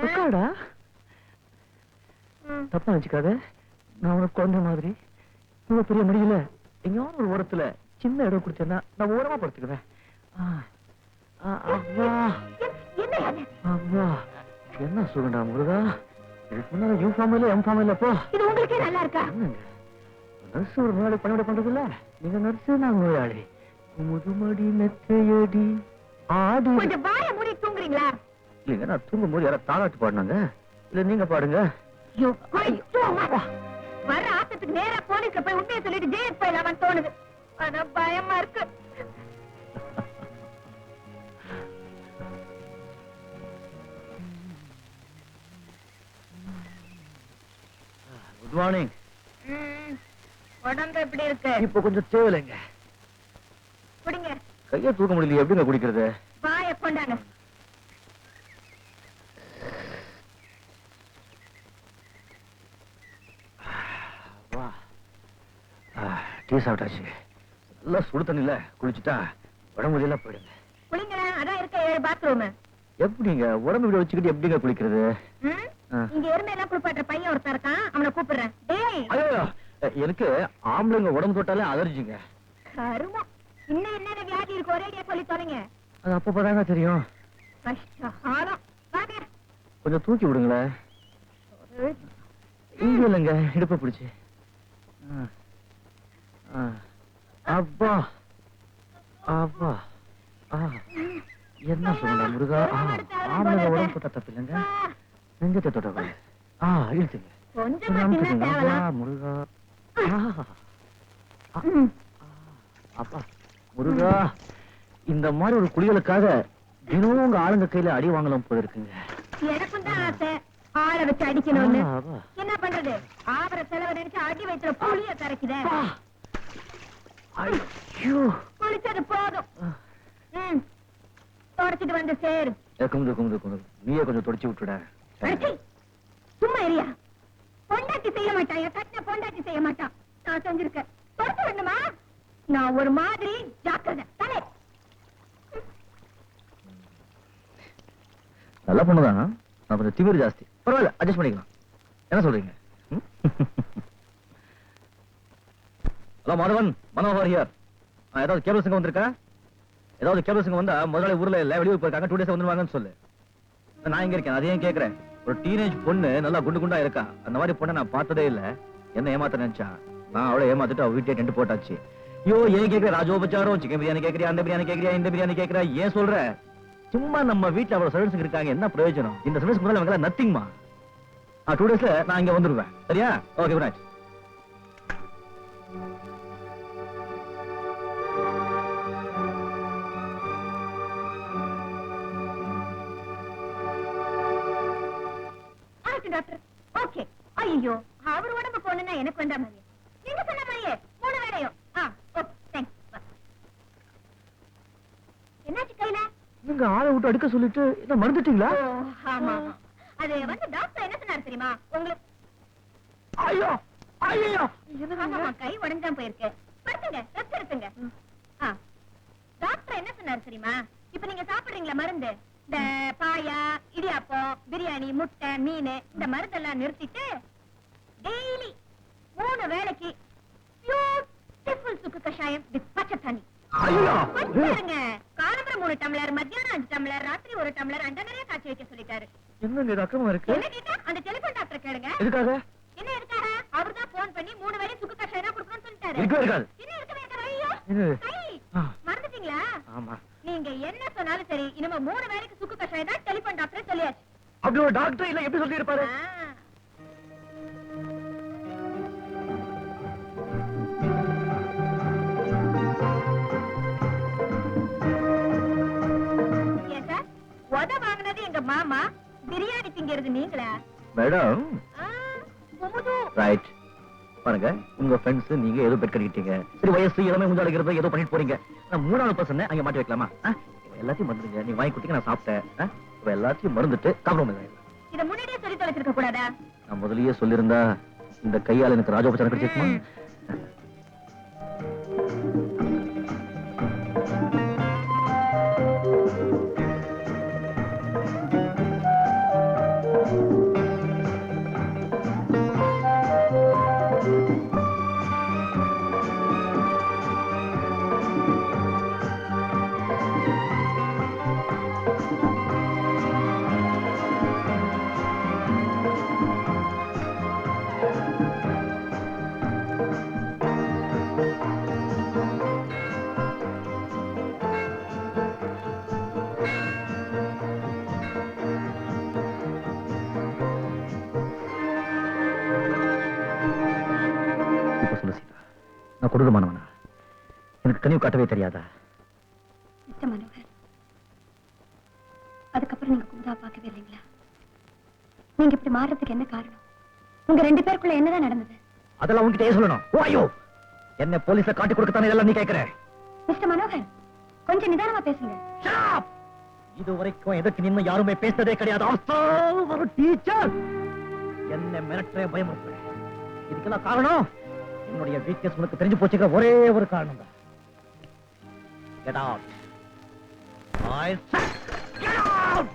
Speaker 1: உட்காடா. தப்பா நினைச்சுக்காத, நான் உனக்கு குழந்தை மாதிரி இவ்வளவு பெரிய முடியல. எங்கேயாவது ஒரு ஓரத்துல சின்ன இடம் கொடுத்தேன்னா நான் ஓரமா படுத்துக்குவேன். அவ்வா என்ன சுகண்டா முருகா. இதுக்கு முன்னால யூனிஃபார்ம் இல்ல எம்ஃபார்ம் இல்லப்போ.
Speaker 2: இது உங்களுக்கே நல்லா இருக்கா?
Speaker 1: நர்ஸ் ஒரு நோயாளி பணிவிட பண்றது இல்ல, நீங்க நர்ஸ் நான் நோயாளி. முதுமடி மெத்தையடி ஆடி.
Speaker 2: கொஞ்சம் வாய மூடி தூங்குறீங்களா?
Speaker 1: இல்லைங்க, நான் தூங்கும் போது யாராவது தாளாட்டு பாடினாங்க. இல்ல நீங்க பாடுங்க.
Speaker 2: வர ஆட்டத்துக்கு நேரா போலீஸ்ல போய் உண்மையை சொல்லிட்டு ஜெயிலுக்கு போயிடலாமான்னு தோணுது. ஆனா பயமா இருக்கு.
Speaker 1: Good morning.
Speaker 2: உடம்பு எப்படி இருக்கு?
Speaker 1: இப்ப கொஞ்சம் தேவையில்லைங்க.
Speaker 2: குடிங்க.
Speaker 1: கையை தூக்க முடியல, எப்படிங்க குடிக்கிறது?
Speaker 2: வாய கொண்டாங்க.
Speaker 1: டீ சாப்பிட்டாச்சு. நல்லா சுடு தண்ணில குளிச்சுட்டா உடம்பு முடியல போயிடுங்க.
Speaker 2: குளிங்களா, அதான் இருக்க 7 பாத்ரூம்.
Speaker 1: எப்படிங்க உடம்பு இப்படி வச்சுக்கிட்டு எப்படிங்க குளிக்கிறது?
Speaker 2: இங்க எருமையெல்லாம் குளிப்பாட்டுற பையன் ஒருத்தர் இருக்கான், அவனை கூப்பிடுறேன். டேய்,
Speaker 1: ஐயோ, எனக்கு ஆம்பளைங்க உடம்பு தொட்டாலே அலர்ஜிங்க.
Speaker 2: கருமம். இன்னும் என்னென்ன வியாதி இருக்கு ஒரேடியா சொல்லி தொலைங்க.
Speaker 1: அது அப்பதாங்க தெரியும்.
Speaker 2: கஷ்டம். வாங்க.
Speaker 1: கொஞ்சம் தூக்கி விடுங்களேன். இங்க இல்லைங்க, இடுப்பை பிடிச்சு. அப்பா அப்பா என்ன சொல்லுங்க முருகா. ஆம்பளைங்க உடம்பு தொட்டா தப்பு இல்லைங்க, நெஞ்சத்தை தொட்ட இழுத்துங்க.
Speaker 2: கொஞ்சம்
Speaker 1: முருகா. அப்பா முருகா, இந்த மாதிரி ஒரு குளிகளுக்காக தினமும் உங்க ஆளுங்க கையில அடி வாங்கலாம் போல இருக்குங்க.
Speaker 2: எனக்கும் தான் ஆசை ஆளை வச்சு அடிக்கணும்னு.
Speaker 1: ஆமா.
Speaker 2: என்ன பண்றது, ஆபர செலவு நினைச்சு அடி வயிற்றுல புளிய கரைக்குதே.
Speaker 1: ஐயோ,
Speaker 2: குளிச்சது போதும். தொடச்சிட்டு வந்து சேரு.
Speaker 1: குமுது குமுது குமுது, நீயே கொஞ்சம் தொடச்சு விட்டுட.
Speaker 2: அடிச்சி, சும்மா இல்லையா? பொண்டாட்டி செய்ய மாட்டான், என் கட்டின பொண்டாட்டி செய்ய மாட்டான். நான் செஞ்சிருக்கேன். தொடச்சு விடணுமா? நான் ஒரு மாதிரி ஜாக்கிரதை. தலை
Speaker 1: நல்ல பொண்ணுதான், நான் கொஞ்சம் திமிரு ஜாஸ்தி. பரவாயில்ல, அட்ஜஸ்ட் பண்ணிக்கலாம். என்ன சொல்றீங்க? Hello Madhavan, Manohar here. ஏதாவது கேபிள் சிங்க வந்திருக்கா? ஏதாவது கேபிள் சிங்க வந்தா முதலாளி ஊர்ல இல்ல, வெளியூர் போயிருக்காங்க, 2 days வந்துருவாங்கன்னு சொல்லு. நான் இங்க இருக்கேன், அதையும் கேட்கிறேன். ஒரு டீனேஜ் பொண்ணு நல்லா குண்டு குண்டா இருக்கா, அந்த மாதிரி பொண்ணை நான் பார்த்ததே இல்ல. என்ன ஏமாத்த நினைச்சா, நான் அவளை ஏமாத்திட்டு அவ வீட்டை டென்ட் போட்டாச்சு. ஐயோ, ஏன் கேட்கிற? ராஜோபச்சாரம், சிக்கன் பிரியாணி கேட்கறியா, அந்த பிரியாணி கேட்கறியா, இந்த பிரியாணி கேட்கறியா, ஏன் சொல்ற? சும்மா நம்ம வீட்டுல அவ்வளவு சர்வீஸ் இருக்காங்க, என்ன பிரயோஜனம்? இந்த சர்வீஸ் முதல்ல அவங்க நத்திங்மா. 2 daysல நான் இங்க வந்துருவேன், சரியா? Okay, good night.
Speaker 2: Doctor. Okay. ஐயோ, அவர் உடம்பு போனா எனக்கு வந்த மாதிரி. நீங்க சொன்ன மாதிரியே 3 வேளையும். Okay, thanks. என்னாச்சு கையில?
Speaker 1: நீங்க ஆளை விட்டு அடுக்க சொல்லிட்டு என்ன மறந்துட்டீங்களா?
Speaker 2: ஆமா, அது வந்து டாக்டர் என்ன சொன்னாரு தெரியுமா உங்களுக்கு?
Speaker 1: ஐயோ ஐயோ,
Speaker 2: ஆமா, கை உடைஞ்சான் போயிருக்கு. படுத்துங்க, ரெஸ்ட் எடுத்துங்க. டாக்டர் என்ன சொன்னாரு தெரியுமா? இப்ப நீங்க சாப்பிடுறீங்களா மருந்து, இந்த பாயா, இடியாப்பம், பிரியாணி, முட்டை, மீன், இந்த மருந்தெல்லாம் நிறுத்திட்டு டெய்லி 3 வேளைக்கு பியூட்டிஃபுல் சுக்கு கஷாயம் வித் பச்சை தண்ணி. பாருங்க, காலம்பரம் 3 டம்ளர், மத்தியானம் 5 டம்ளர், ராத்திரி 1 டம்ளர், அண்ட நிறைய காய்ச்சி வைக்க சொல்லிட்டாரு.
Speaker 1: என்னங்க இது அக்கமா இருக்கு?
Speaker 2: என்ன கேட்டா அந்த டெலிபோன் டாக்டர் கேளுங்க.
Speaker 1: எதுக்காக?
Speaker 2: என்ன எதுக்காக? அவர்தான் போன் பண்ணி 3 வேளை சுக்கு கஷாயம் தான் கொடுக்கணும்னு சொல்லிட்டாரு.
Speaker 1: இருக்கவே இருக்காது.
Speaker 2: என்ன இருக்கவே இருக்காது? ஐயோ, கை மறந்துட்டீங்களா?
Speaker 1: ஆமா,
Speaker 2: நீங்க என்ன சொன்னாலும் சரி, இனிமே 3 வேளைக்கு சுக்கு கஷாயம் தான் டெலிபோன் டாக்டர் சொல்லியாச்சு.
Speaker 1: அப்படி ஒரு டாக்டர் இல்ல எப்படி சொல்லி இருப்பாரு?
Speaker 2: ஏன் சார், உத வாங்கினது எங்க மாமா, பிரியாணி திங்கிறது நீங்களா?
Speaker 1: மேடம்,
Speaker 2: குமுது.
Speaker 1: ரைட். பாருங்க, உங்க ஃப்ரெண்ட்ஸ் நீங்க ஏதோ பெட் கட்டிட்டீங்க, சரி வயசு இளமை முஞ்சாளிக்கிறது ஏதோ பண்ணிட்டு போறீங்க. நான் 3வது பர்சன் அங்க மாட்டி வைக்கலாமா? எல்லாத்தையும் மறந்துடுங்க, நீ வாங்கி கொடுத்தீங்க, நான் சாப்பிட்டேன். இப்ப எல்லாத்தையும் மறந்துட்டு காம்ப்ரமைஸ் ஆயிடலாம்.
Speaker 2: இத முன்னாடியே சொல்லி தொலைச்சிருக்க கூடாதா?
Speaker 1: நான் முதல்லயே சொல்லியிருந்தா இந்த கையால எனக்கு ராஜோபச்சாரம் கிடைச்சிருக்குமா? கொடூரமானவனா? எனக்கு கனிவு காட்டவே தெரியாதா?
Speaker 2: மிஸ்டர் மனோகர், அதுக்கப்புறம் நீங்க குமுதா பார்க்கவே இல்லைங்களா? நீங்க இப்படி மாறுறதுக்கு என்ன காரணம்? உங்க 2 பேருக்குள்ள என்னதான் நடந்தது?
Speaker 1: அதெல்லாம் உங்ககிட்ட சொல்லணும். ஓ ஐயோ, என்ன போலீஸ்ல காட்டி கொடுக்கத்தானே இதெல்லாம் நீ கேட்கிற?
Speaker 2: மிஸ்டர் மனோகர், கொஞ்சம் நிதானமா பேசுங்க.
Speaker 1: இது வரைக்கும் எதற்கு நின்னு யாருமே பேசுறதே கிடையாது. ஒரு டீச்சர் என்ன மிரட்டே பயமுறுத்துற. இதுக்கெல்லாம் காரணம் என்னுடைய வீக்னஸ் உனக்கு தெரிஞ்சு போச்சுக்கிற ஒரே ஒரு காரணம் தான். Get out. I said get out.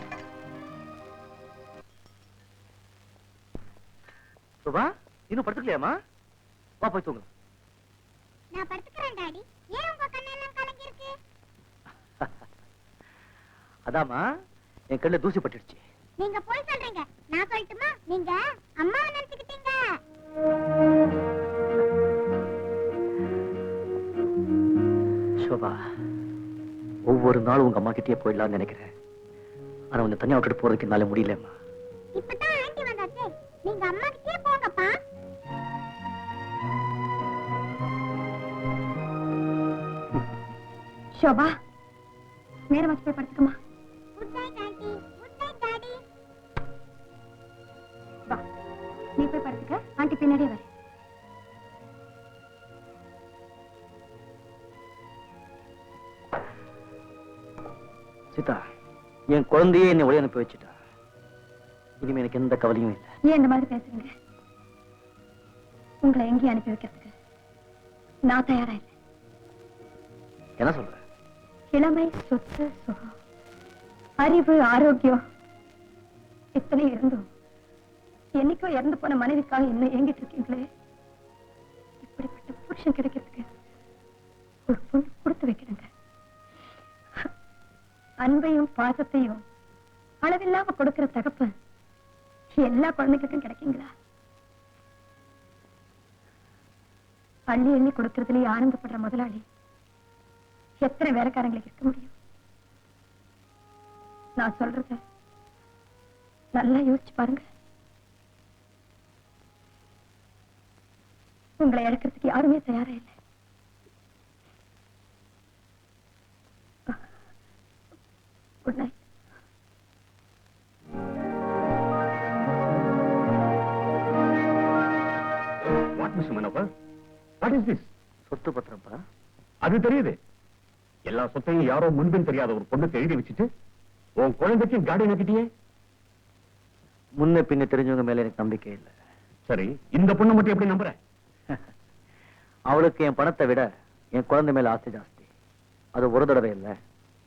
Speaker 1: Subha, இன்னும் படுத்துக்கலையாமா? வா போய் தூங்க.
Speaker 4: நான் படுத்துக்கிறேன் டாடி. ஏன் உங்க கண்ணெல்லாம் கலங்கி இருக்கு?
Speaker 1: அதாமா என் கண்ணுல தூசி பட்டுடுச்சு.
Speaker 4: நீங்க போய் சொல்றீங்க. நான் சொல்லட்டுமா? நீங்க அம்மாவை நினைச்சுக்கிட்டீங்க.
Speaker 1: சோபா, ஒவ்வொரு நாளும் உங்க அம்மா கிட்டே போயிடலாம்னு நினைக்கிறேன். ஆனா உன்னை தனியா விட்டுட்டு போறதுக்கு என்னால முடியலம்மா.
Speaker 4: இப்பதான் ஆண்டி வந்தாச்சு. நீங்க அம்மா கிட்டே போங்கப்பா.
Speaker 2: ஷோபா, நேரம் வச்சு போய் படுத்துக்கமா.
Speaker 4: Good night aunty. Good night daddy.
Speaker 2: வா, நீ போய் படுத்துக்க. ஆண்டி பின்னாடியே வர.
Speaker 1: சீதா, என் குழந்தையே என்னை ஒளி அனுப்பி வச்சுட்டா. இனிமே எனக்கு எந்த கவலையும் இல்லை.
Speaker 2: ஏன் இந்த மாதிரி பேசுறீங்க? உங்களை எங்கேயும் அனுப்பி வைக்கிறதுக்கு நான் தயாரா இல்லை.
Speaker 1: என்ன சொல்ற?
Speaker 2: இளமை, சொத்து, சுகம், அறிவு, ஆரோக்கியம் இத்தனை இருந்தும் என்னைக்கோ இறந்து போன மனைவிக்காக இன்னும் ஏங்கிட்டு இருக்கீங்களே. இப்படிப்பட்ட புருஷன் கிடைக்கிறதுக்கு ஒரு பொண்ணு கொடுத்து வைக்கிறேங்க. அன்பையும் பாசத்தையும் அளவில்லாம கொடுக்கிற தகப்பன் எல்லா குழந்தைகளுக்கும் கிடைக்குங்களா? அள்ளி எண்ணி கொடுக்கறதுலயே ஆனந்தப்படுற முதலாளி எத்தனை வேலைக்காரங்களுக்கு இருக்க முடியும்? நான் சொல்றத நல்லா யோசிச்சு பாருங்க. உங்களை இழக்கிறதுக்கு யாருமே தயாரா இல்லை. Good night.
Speaker 7: What mister Manohar, what is this?
Speaker 1: சொத்து பத்திரப்பா.
Speaker 7: அது தெரியுது. எல்லா சொத்தையும் யாரோ முன்பின் தெரியாத ஒரு பொண்ணுக்கு எழுதி வச்சுட்டு உன் குழந்தைக்கு கார்டன் ஆக்கிட்டியே.
Speaker 1: முன்ன பின்ன தெரிஞ்சவங்க மேல எனக்கு நம்பிக்கை இல்லை.
Speaker 7: சரி, இந்த பொண்ணு மட்டும் எப்படி நம்புற?
Speaker 1: அவளுக்கு என் பணத்தை விட என் குழந்தை மேல ஆசை ஜாஸ்தி. அது ஒரு தடவை இல்ல,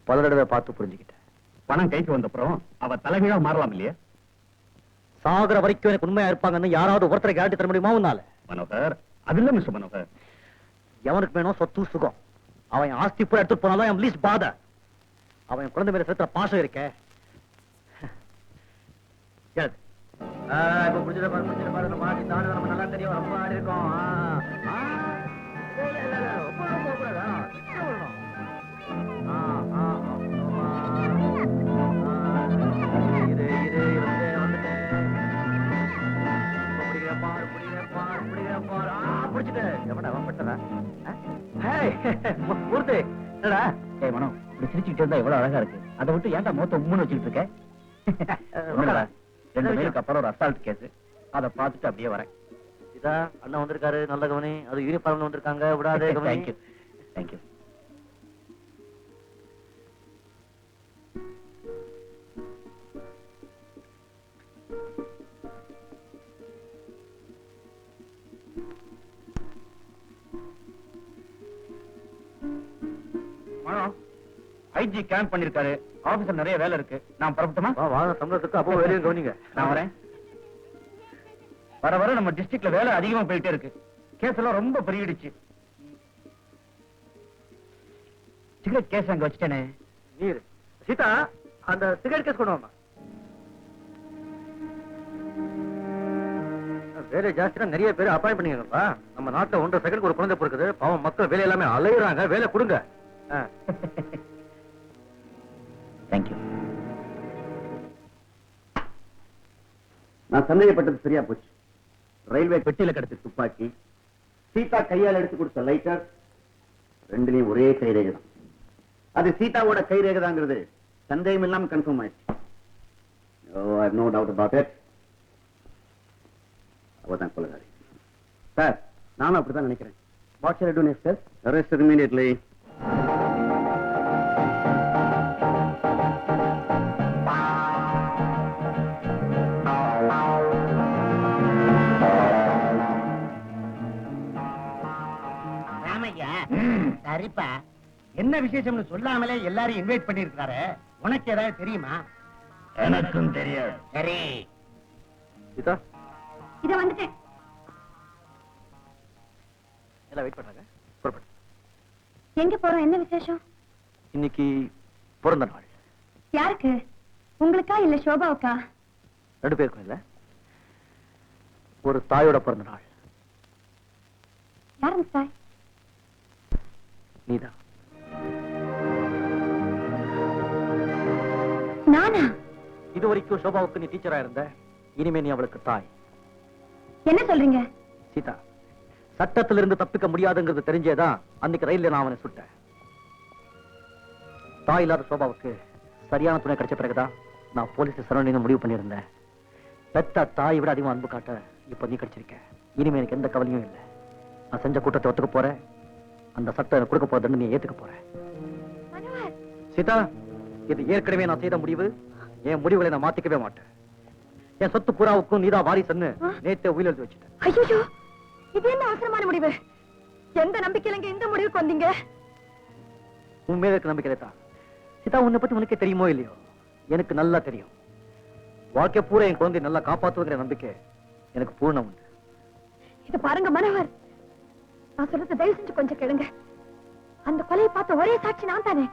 Speaker 1: பல தடவை பார்த்து புரிஞ்சுக்கிட்டேன்.
Speaker 7: பணம் கைக்கு வந்தப்புறம் அவ தலைகீழா மாறலாம் இல்லையா?
Speaker 1: சாகர வரைக்கும் எனக்கு உண்மையா இருப்பாங்கன்னு யாராவது ஒருத்தரை கேரண்டி தர முடியுமா உன்னால?
Speaker 7: மனோகர், அது இல்ல மிஸ்டர் மனோகர்.
Speaker 1: எவனுக்கு வேணும் சொத்து சுகம்? அவன் ஆஸ்தி பூரா எடுத்துட்டு போனாலும் என் லீஸ்ட் பாத. அவன் குழந்தை மேல செலுத்துற பாசம் இருக்க. இப்ப புடிச்சிட பாரு, நம்ம மாட்டி தானே நம்ம நல்லா தெரியும். ரொம்ப ஆடி இருக்கோம். சிரிச்சுக்கிட்டு இருந்தா எவ்வளவு அழகா இருக்கு. அதை விட்டு ஏன்டா மொத்த உம்முன்னு வச்சுக்கிட்டு இருக்க? 2 பேருக்கு அப்புறம் ஒரு அசால்ட் கேஸ். அதை பார்த்துட்டு அப்படியே வரேன். இதா அண்ணன் வந்திருக்காரு, நல்ல கவனி. அது யூனிஃபார்ம்ல வந்திருக்காங்க, விடாதே கவனி. Thank you thank you.
Speaker 7: ஐஜி கேம்ப் பண்ணிருக்காரு. ஆபீஸ்ல நிறைய வேலை இருக்கு. நான் புறப்பட்டுமா?
Speaker 1: வாங்க சம்பளத்துக்கு அப்போ வேலையும் கவனிங்க.
Speaker 7: நான் வரேன். வர வர நம்ம டிஸ்ட்ரிக்ட்ல வேலை அதிகமா போயிட்டே இருக்கு. கேஸ் எல்லாம் ரொம்ப பெருகிடுச்சு. சிகரெட் கேஸ் அங்க வச்சுட்டேனே.
Speaker 1: நீர் சீதா, அந்த சிகரெட் கேஸ் கொண்டு வாமா. வேலை ஜாஸ்தியா நிறைய பேர் அப்பாயிண்ட் பண்ணிக்கங்கப்பா. நம்ம நாட்டுல 1.5 செகண்ட் ஒரு குழந்தை பிறக்குது. பாவம் மக்கள் வேலை எல்லாமே அலையுறாங்க. வேலை கொடுங்க. தேங்க்யூ.
Speaker 3: நான் சந்தேகப்பட்டது சரியா போச்சு. ரயில்வே பெட்டியில கிடைச்ச துப்பாக்கி,
Speaker 8: சீதா கையால் எடுத்து கொடுத்த லைட்டர் ரெண்டுலயும் ஒரே கைரேகை தான். அது சீதாவோட கைரேகை தாங்கிறது சந்தேகம் இல்லாம கன்ஃபார்ம் ஆயிடுச்சு. No doubt about it. அவதான் கொலைகாரி. சார், நானும் அப்படிதான் நினைக்கிறேன். What shall I do next sir? Arrest immediately.
Speaker 3: Ramaiah, சரிப்பா, என்ன விசேஷம்னு சொல்லாமலே எல்லாரும் இன்வைட் பண்ணிருக்காரு. உனக்கு ஏதாவது தெரியுமா?
Speaker 7: எனக்கும் தெரியாது.
Speaker 3: சரி,
Speaker 1: சீதா,
Speaker 2: இத வந்துட்டேன்.
Speaker 1: எல்லாம் வெயிட் பண்றாங்க. புறப்படு.
Speaker 2: எங்க போறோம்? என்ன விசேஷம்?
Speaker 1: இன்னைக்கு பிறந்த நாள்.
Speaker 2: யாருக்கு? உங்களுக்கா இல்ல சோபாவுக்கா?
Speaker 1: 2 பேருக்கும் இல்ல, ஒரு தாயோட பிறந்த நாள்.
Speaker 2: யாருங்க தாய்?
Speaker 1: நீதான்.
Speaker 2: நானா?
Speaker 1: இது வரைக்கும் சோபாவுக்கு நீ டீச்சரா இருந்த, இனிமே நீ அவளுக்கு தாய்.
Speaker 2: என்ன சொல்றீங்க?
Speaker 1: சீதா, சட்டத்திலிருந்து தப்பிக்க முடியாதுங்கிறது தெரிஞ்சேதான் அன்னைக்கு ரயில்ல நான் அவனை சுட்டேன். தாய் இல்லாத சோபாவுக்கு சரியான துணை கிடைச்ச பிறகுதான் நான் போலீஸ் சரவணின்னு முடிவு பண்ணியிருந்தேன். பெத்த தாயை விட அதிகமா அன்பு காட்ட இப்ப நீ கிடைச்சிருக்க. இனிமே எனக்கு எந்த கவலையும் இல்லை. நான் செஞ்ச கூட்டத்தை ஒத்துக்க போறேன். அந்த சட்டம் எனக்கு கொடுக்க போறதுன்னு நீ ஏத்துக்க போற. சீதா, இது ஏற்கனவே நான் செய்த முடிவு. என் முடிவுகளை நான் மாத்திக்கவே மாட்டேன். என் சொத்து புறாவுக்கும் நீதான் வாரிசுன்னு நேத்தே உயிர் எழுதி வச்சுட்டேன்.
Speaker 2: ஐயோ, இது என்ன அவசரமான முடிவு? எந்த நம்பிக்கையில இந்த முடிவுக்கு வந்தீங்க?
Speaker 1: உன் மேல இருக்க நம்பிக்கை தான். சீதா, உன்னை பத்தி உனக்கே தெரியுமோ இல்லையோ, எனக்கு நல்லா தெரியும். வாழ்க்கை பூரா என் குழந்தை நல்லா காப்பாத்துவங்கிற நம்பிக்கை எனக்கு பூர்ணம் உண்டு.
Speaker 2: இது பாருங்க மனோகர், நான் சொல்றது தயவு செஞ்சு கொஞ்சம் கேளுங்க. அந்த கொலையை பார்த்த ஒரே சாட்சி நான் தானே.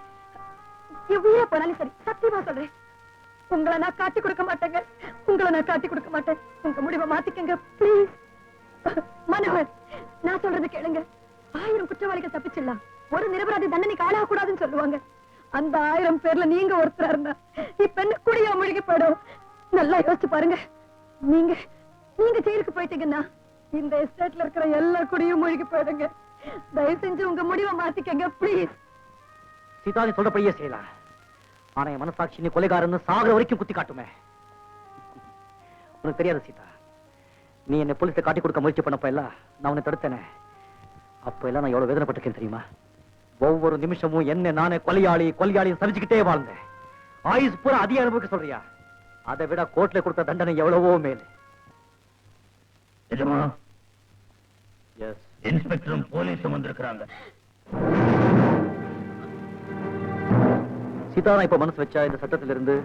Speaker 2: என் உயிரை போனாலும் சரி, சத்தியமா சொல்றேன், உங்களை நான் காட்டி கொடுக்க மாட்டேங்க. உங்களை நான் காட்டி கொடுக்க மாட்டேன். உங்க முடிவை மாத்திக்கங்க பிளீஸ். மனோகர், நான் சொல்றது கேளுங்க. 1000 குற்றவாளிகள் தப்பிச்சிடலாம், ஒரு நிரபராதி தண்டனைக்கு ஆளாக கூடாதுன்னு சொல்லுவாங்க. அந்த 1000 பேர்ல நீங்க ஒருத்தரா இருந்தா இப்ப என்ன குடியா முழுகி போயிடும். நல்லா யோசிச்சு பாருங்க. நீங்க நீங்க ஜெயிலுக்கு போயிட்டீங்கன்னா இந்த எஸ்டேட்ல இருக்கிற எல்லா குடியும் மூழ்கி போயிடுங்க. தயவு செஞ்சு உங்க முடிவை மாத்திக்கங்க பிளீஸ்.
Speaker 1: சீதா, நீ சொல்றபடியே செய்யலாம். ஆனா என் மனசாட்சி நீ கொலைகாரன்னு சாகுற வரைக்கும் குத்தி காட்டுமே. உனக்கு தெரியாது சீதா, நீ என்ன போலீஸை காட்டி கொடுக்க முயற்சி பண்ணப்ப எல்லாம் நான் உன்னை தடுத்தேனே. அப்ப எல்லாம் நான் எவ்வளவு வேதனைப்பட்டிருக்கேன் தெரியுமா? ஒவ்வொரு நிமிஷமும் என்ன நானே கொலையாளி கொலையாளி சமைச்சுக்கிட்டே வாழ்ந்தேன். ஆயுஸ் பூரா அதிக அனுபவிக்க சொல்றியா? அதை விட கோர்ட்ல கொடுத்த தண்டனை எவ்வளவோ மேலே.
Speaker 7: இன்ஸ்பெக்டரும் போலீஸும் வந்திருக்கிறாங்க.
Speaker 1: சீதா, நான் இப்ப மனசு வச்சா இந்த சட்டத்திலிருந்து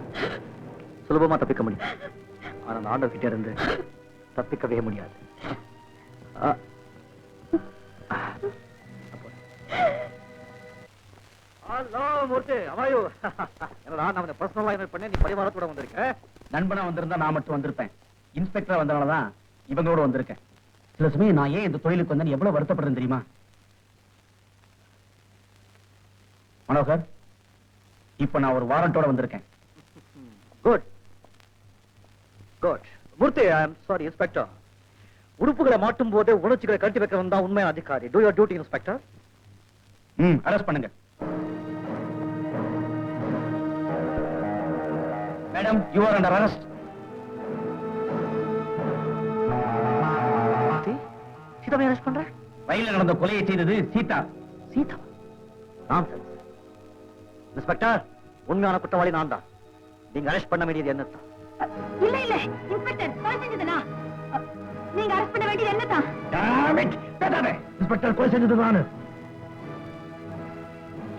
Speaker 1: சுலபமா தப்பிக்க முடியும். ஆனா நான் ஆண்டவர் கிட்ட இருந்து தப்பிக்கவே முடியாது.
Speaker 5: நண்பனா வந்திருந்தா நான் மட்டும் வந்திருப்பேன். இன்ஸ்பெக்டரா வந்தனாலதான் இவங்களோட வந்திருக்கேன். சில சமயம் நான் ஏன் இந்த தொழிலுக்கு வந்தேன்னு எவ்வளவு வருத்தப்படுறேன் தெரியுமா? மனோகர், இப்ப நான் ஒரு வாரண்டோட வந்திருக்கேன்.
Speaker 1: Good good. Murthy, I am sorry inspector. உறுப்புகளை மாட்டும் போதே உணர்ச்சிகளை கட்டி வைக்கிறவன் தான் உண்மையான அதிகாரி. Do your duty inspector.
Speaker 5: Arrest பண்ணுங்க. Madam, you are under arrest.
Speaker 1: சீதாவை அரெஸ்ட் பண்ற?
Speaker 5: ரயில்ல நடந்த கொலையை செய்தது சீதா.
Speaker 1: சீதா? நான்சென்ஸ். இன்ஸ்பெக்டர், உண்மையான குற்றவாளி நான் தான். நீங்க அரெஸ்ட் பண்ண வேண்டியது என்னதான்?
Speaker 2: இல்ல இல்ல இன்ஸ்பெக்டர், கொலை செஞ்சதுனா நீங்க அரெஸ்ட் பண்ண வேண்டியது என்னதான்?
Speaker 5: இன்ஸ்பெக்டர், கொலை செஞ்சது நானு.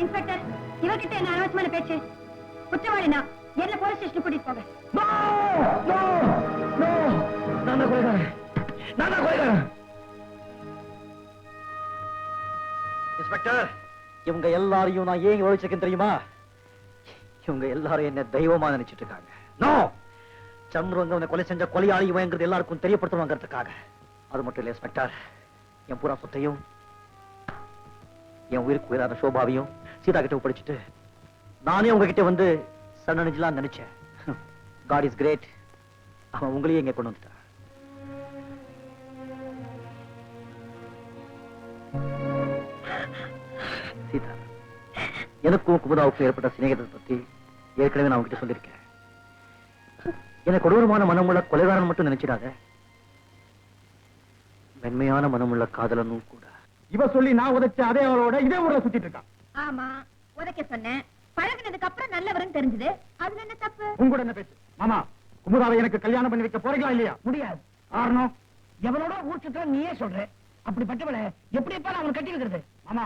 Speaker 2: இன்ஸ்பெக்டர், இவர்கிட்ட என்ன அனாவசியமான பேச்சு? குற்றவாளினா என்ன போலீஸ் ஸ்டேஷன் கூட்டிட்டு போங்க.
Speaker 1: இன்ஸ்பெக்டர், இவங்க எல்லாரையும் நான் ஏன் ஒழிச்சிருக்கேன் தெரியுமா? இவங்க எல்லாரும் என்ன தெய்வமா நினைச்சிட்டு இருக்காங்க. நோ, சந்திரன் அவனை கொலை செஞ்ச கொலையாளி இவங்கிறது எல்லாருக்கும் தெரியப்படுத்துவாங்கிறதுக்காக. அது மட்டும் இல்ல இன்ஸ்பெக்டர், என் பூரா சொத்தையும் என் உயிருக்கு உயிரான சோபாவையும் சீதா கிட்ட படிச்சுட்டு நானே உங்ககிட்ட வந்து சரணடைஞ்சலாம் நினைச்சேன். God is great. அவன் உங்களையே இங்க கொண்டு வந்துட்டான். எனக்கும் குமுதாவுக்கும் ஏற்பட்ட சிநேகத்தை பத்தி ஏற்கனவே நான் உங்ககிட்ட சொல்லியிருக்கேன். எனக்கு கொடூரமான மனமுள்ள கொலைகாரன் மட்டும் நினைச்சிடாத, மென்மையான மனமுள்ள காதலனும் கூட.
Speaker 3: இவ சொல்லி நான் உதைச்ச அதே அவளோட இதே ஊர்ல சுத்திட்டு இருக்கான்.
Speaker 2: ஆமா, உதைக்க சொன்னேன். பழகுனதுக்கு அப்புறம் நல்லவரும் தெரிஞ்சது. அதுல என்ன தப்பு?
Speaker 3: உங்கூட என்ன பேச்சு? மாமா, குமுதாவை எனக்கு கல்யாணம் பண்ணி வைக்க போறீங்களா இல்லையா?
Speaker 5: முடியாது.
Speaker 3: காரணம்?
Speaker 5: எவனோட ஊர் சுற்ற நீயே சொல்ற. அப்படிப்பட்டவளை எப்படி எப்ப அவன் கட்டி வைக்கிறது?
Speaker 3: மாமா,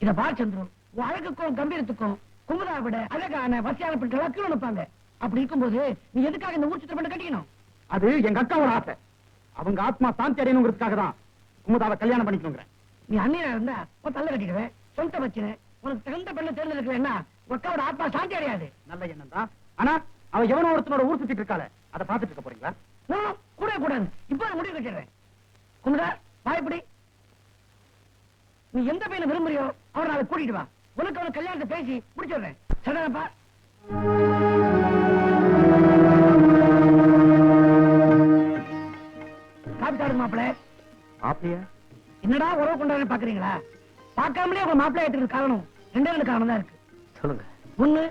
Speaker 5: இத பார் சந்துரு, உன் அழகுக்கும் கம்பீரத்துக்கும் குமுதா விட அழகான வசியான பெண்கள் கீழே நிற்பாங்க. அப்படி இருக்கும்போது நீ எதுக்காக இந்த ஊர் சுற்ற பண்ண கட்டிக்கணும்?
Speaker 3: அது எங்க அக்காவோட ஆசை. அவங்க ஆத்மா சாந்தி அடையணுங்கிறதுக்காக தான் குமுதாவை கல்யாணம் பண்ணிக்கணுங்கிறேன்.
Speaker 5: நீ அண்ணியா இருந்தா உன் தள்ள கட்டிடுவேன். சொந்த வச்சுன உனக்கு தகுந்த பெண்ணை தேர்ந்தெடுக்கலன்னா உக்காவோட ஆத்மா சாந்தி அடையாது.
Speaker 3: நல்ல எண்ணம் தான். ஆனா அவ எவனோ ஒருத்தனோட ஊர் சுத்திட்டு இருக்காள, அதை பார்த்துட்டு இருக்க போறீங்களா?
Speaker 5: கூட கூடாது. இப்ப நான் முடிவு கட்டிடுறேன். குமுதா வாய்ப்படி, நீ எந்த பையனை விரும்புறியோ அவரை நாளை கூட்டிட்டு வா. உனக்கு அவனை கல்யாணத்தை பேசி முடிச்சிடுறேன். சரிதானப்பா? காப்பி சாப்பிடு மாப்பிள்ள.
Speaker 1: அப்படியா?
Speaker 5: என்னடா உறவு கொண்டாடுன்னு பாக்குறீங்களா? பார்க்காமலே உங்க மாப்பிள்ளை ஏற்றுக்கு காரணம் ரெண்டு காரணம் தான் இருக்கு.
Speaker 1: சொல்லுங்க.
Speaker 5: ஒண்ணு,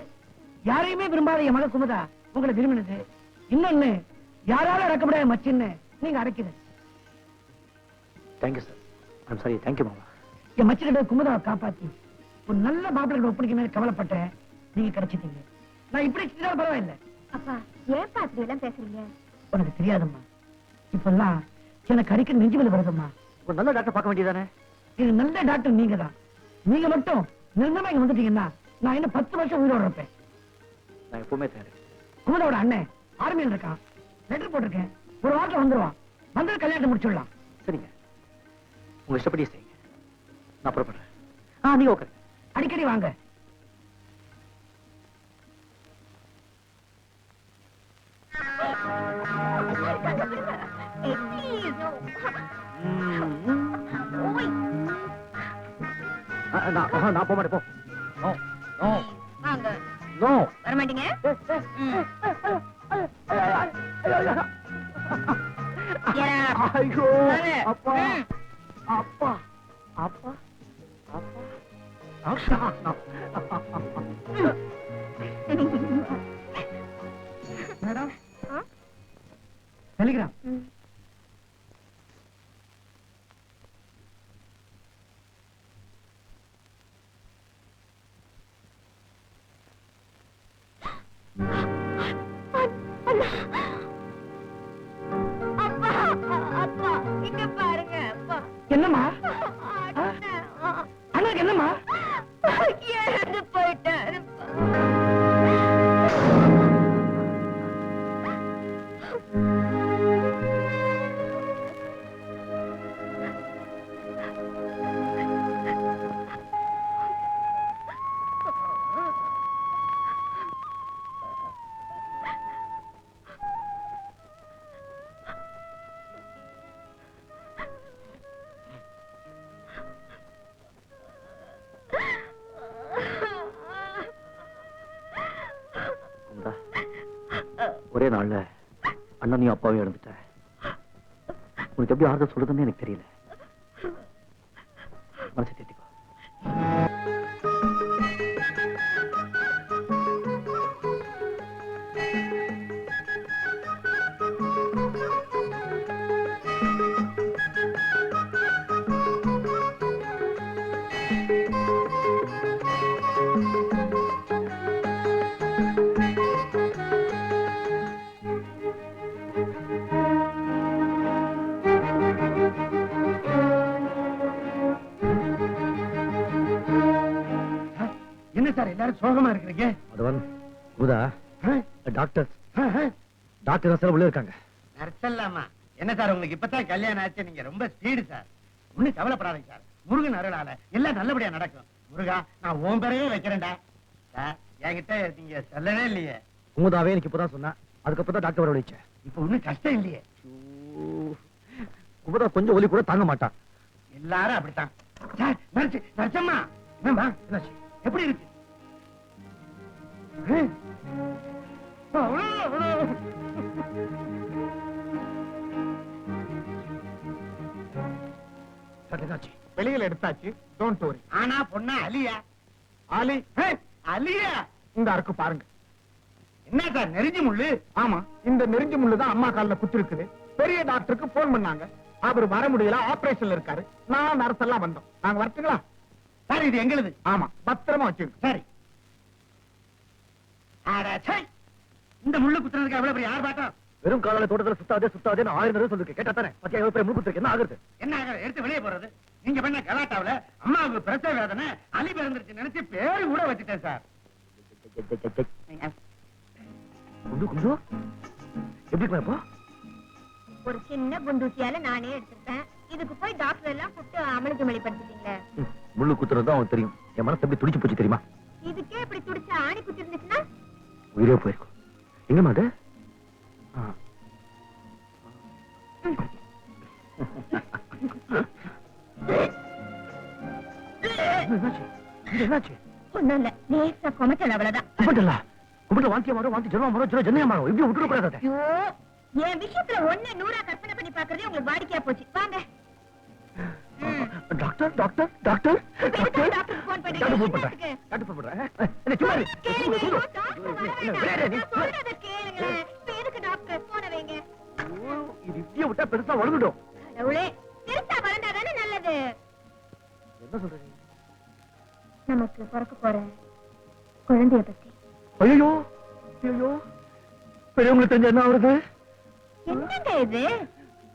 Speaker 5: யாரையுமே விரும்பாத என் மக குமுதா உங்களை விரும்பினது. இன்னொன்னு, யாராலும் அடக்கப்படாத மச்சின்னு நீங்க அடைக்குது.
Speaker 1: Thank you sir. I'm sorry. Thank you மாமா.
Speaker 5: என் மச்சிக்கிட்ட குமுதாவை காப்பாத்தி ஒரு நல்ல மாப்பிள்ளை ஒப்படைக்க மேல கவலைப்பட்டேன். நீங்க கிடைச்சிட்டீங்க. நான் இப்படி செஞ்சாலும் பரவாயில்லை.
Speaker 2: அப்பா, ஏன் அப்படி எல்லாம் பேசுறீங்க?
Speaker 5: உனக்கு தெரியாதம்மா, இப்பெல்லாம் எனக்கு அடிக்கடி நெஞ்சு மேல வருதம்மா.
Speaker 1: ஒரு நல்ல டாக்டர் பார்க்க வேண்டியதானே?
Speaker 5: இது நல்ல டாக்டர் நீங்க தான். நீங்க மட்டும் நிர்ணயமா இங்க வந்துட்டீங்கன்னா நான் இன்னும் 10 வருஷம் உயிரோட இருப்பேன்.
Speaker 1: நான் எப்பவுமே தயார்.
Speaker 5: குமுதாவோட அண்ணன் ஆர்மியில் இருக்கான். லெட்டர் போட்டிருக்கேன். ஒரு வாரத்துல வந்துருவான். வந்து கல்யாணத்தை முடிச்சுடலாம்.
Speaker 1: சரிங்க, உங்க இஷ்டப்படியே செய்யுங்க. நான் புறப்படுறேன். நீங்க ஓகே.
Speaker 5: அடிக்கடி வாங்க.
Speaker 1: நான் போக மாட்டேன். போ. நோ நோ
Speaker 2: வாங்க.
Speaker 1: நோ.
Speaker 2: வர மாட்டீங்க?
Speaker 1: ஐயோ அப்பா அப்பா அப்பா
Speaker 5: மேடம், டெலிகிராம்.
Speaker 2: அப்பா, அப்பா, இங்க பாருங்க. அப்பா,
Speaker 5: என்னம்மா? அண்ணாக்கு என்னம்மா?
Speaker 2: இறந்து போயிட்டாரு.
Speaker 1: ஒரே நாள்ல அண்ணனையும் அப்பாவையும் இழந்துட்ட. உனக்கு எப்படி ஆறுதல் சொல்றதுன்னு எனக்கு தெரியல. மனசை தேத்திக்கோ.
Speaker 3: என்ன சார் எல்லாரும் சோகமா இருக்கிறீங்க?
Speaker 1: அதுவன் குமுதா, டாக்டர் டாக்டர் உள்ள இருக்காங்க.
Speaker 3: நர்சல்லாமா, என்ன சார் உங்களுக்கு இப்பதான் கல்யாணம் ஆச்சு, நீங்க ரொம்ப ஸ்பீடு சார். ஒண்ணும் கவலைப்படாதீங்க சார். முருகன் அருளால எல்லாம் நல்லபடியா நடக்கும். முருகா, நான் உன் பேரையே வைக்கிறேன்டா. சார், என்கிட்ட நீங்க சொல்லவே இல்லையே.
Speaker 1: குமுதாவே எனக்கு இப்பதான் சொன்னா. அதுக்கப்புறம் தான் டாக்டர் வர வச்சேன்.
Speaker 3: இப்ப ஒண்ணும் கஷ்டம் இல்லையே.
Speaker 1: குமுதா கொஞ்சம் ஒலி கூட தாங்க மாட்டான்.
Speaker 3: எல்லாரும் அப்படித்தான் சார். நர்சம்மா, என்னம்மா என்னாச்சு? எப்படி இருக்கு? வெளியில எடுத்தாச்சு. Don't worry. ஆனா பொண்ணா அலியா? ஆலி அலியா
Speaker 9: இந்த அருக்கு பாருங்க.
Speaker 3: என்ன சார் நெருஞ்சி முள்ளு?
Speaker 9: ஆமா, இந்த நெருஞ்சி முள்ளு தான் அம்மா கால்ல குத்தி இருக்குது. பெரிய டாக்டருக்கு போன் பண்ணாங்க. அவர் வர முடியல, ஆபரேஷன்ல இருக்காரு. நான் நர்ஸ் எல்லாம் வந்தோம். நாங்க வரட்டுங்களா?
Speaker 3: சார் இது எங்களுது.
Speaker 9: ஆமா, பத்திரமா வச்சுங்க.
Speaker 3: சரி. அட சை, இந்த முள்ளு குத்துறதுக்கு எவ்வளவு பெரிய ஆர்ப்பாட்டம்.
Speaker 1: வெறும் காலால தோட்டத்துல சுத்தாதே சுத்தாதேன்னு 1000 தடவை சொல்லிருக்கேன். கேட்டா தானே பத்தியா எவ்வளவு பெரிய முழுக்குத்துருக்கு, என்ன ஆகுறது?
Speaker 3: என்ன ஆகுறது? எடுத்து வெளியே போறது. நீங்க பண்ண கலாட்டாவுல அம்மாவுக்கு பிரசவ வேதனை, அலி பிறந்துருச்சு நினைச்சு பேரு கூட வச்சுட்டேன் சார்.
Speaker 1: குண்டு குண்டு எப்படி இருக்கா இப்போ?
Speaker 2: ஒரு சின்ன குண்டூசியால நானே எடுத்துட்டேன். இதுக்கு போய் டாக்டர் எல்லாம் கூப்பிட்டு அமலுக்கு வெளிப்படுத்திட்டீங்களே.
Speaker 1: முள்ளு குத்துறது அவனுக்கு தெரியும். என் மனசு எப்படி துடிச்சு போச்சு தெரியுமா?
Speaker 2: இதுக்கே இப்படி துடிச்சா ஆணி குத்தி இருந்துச்சுன்னா
Speaker 1: உயிரே போயிருக்கும். எங்கம்மா அது? என்னாச்சு?
Speaker 2: ஒண்ணும் இல்ல, லேசா கொமட்டல் அவ்வளவுதான்.
Speaker 1: கும்பிட்டு வாந்தியா மாறும், வாந்தி ஜென்மா மாறும், ஜென்னையா மாறும். இப்படி விட்டுட கூடாது.
Speaker 2: ஐயோ, என் விஷயத்துல 1 100 கற்பனை பண்ணி பாக்குறதே உங்களுக்கு வாடிக்கையா போச்சு. வாங்க.
Speaker 1: டாக்டர் டாக்டர் டாக்டர்
Speaker 2: டாக்டர் டாக்டருக்கு போன் பண்ணி
Speaker 1: டாக்டர் போன் பண்றேன். டாக்டர் போன் பண்றேன். என்ன சும்மா இரு.
Speaker 2: கேளுங்க.
Speaker 1: சொல்லு.
Speaker 2: டாக்டர்
Speaker 1: என்ன
Speaker 2: வரேன்.
Speaker 1: வேற நீ?
Speaker 2: நான் சொல்றத கேளுங்களேன். இப்ப எதுக்கு டாக்டர் போன வைங்க?
Speaker 1: இது இப்படியே விட்டா பெருசா வளர்ந்துடும்.
Speaker 2: கடவுளே, பெருசா வளர்ந்தாதானே நல்லது.
Speaker 1: என்ன சொல்றீங்க?
Speaker 2: நமக்கு பிறக்க போற குழந்தைய பத்தி.
Speaker 1: ஐயோ ஐயோ, பெரியவங்களுக்கு தெரிஞ்ச என்ன ஆகுறது?
Speaker 2: என்னங்க இது?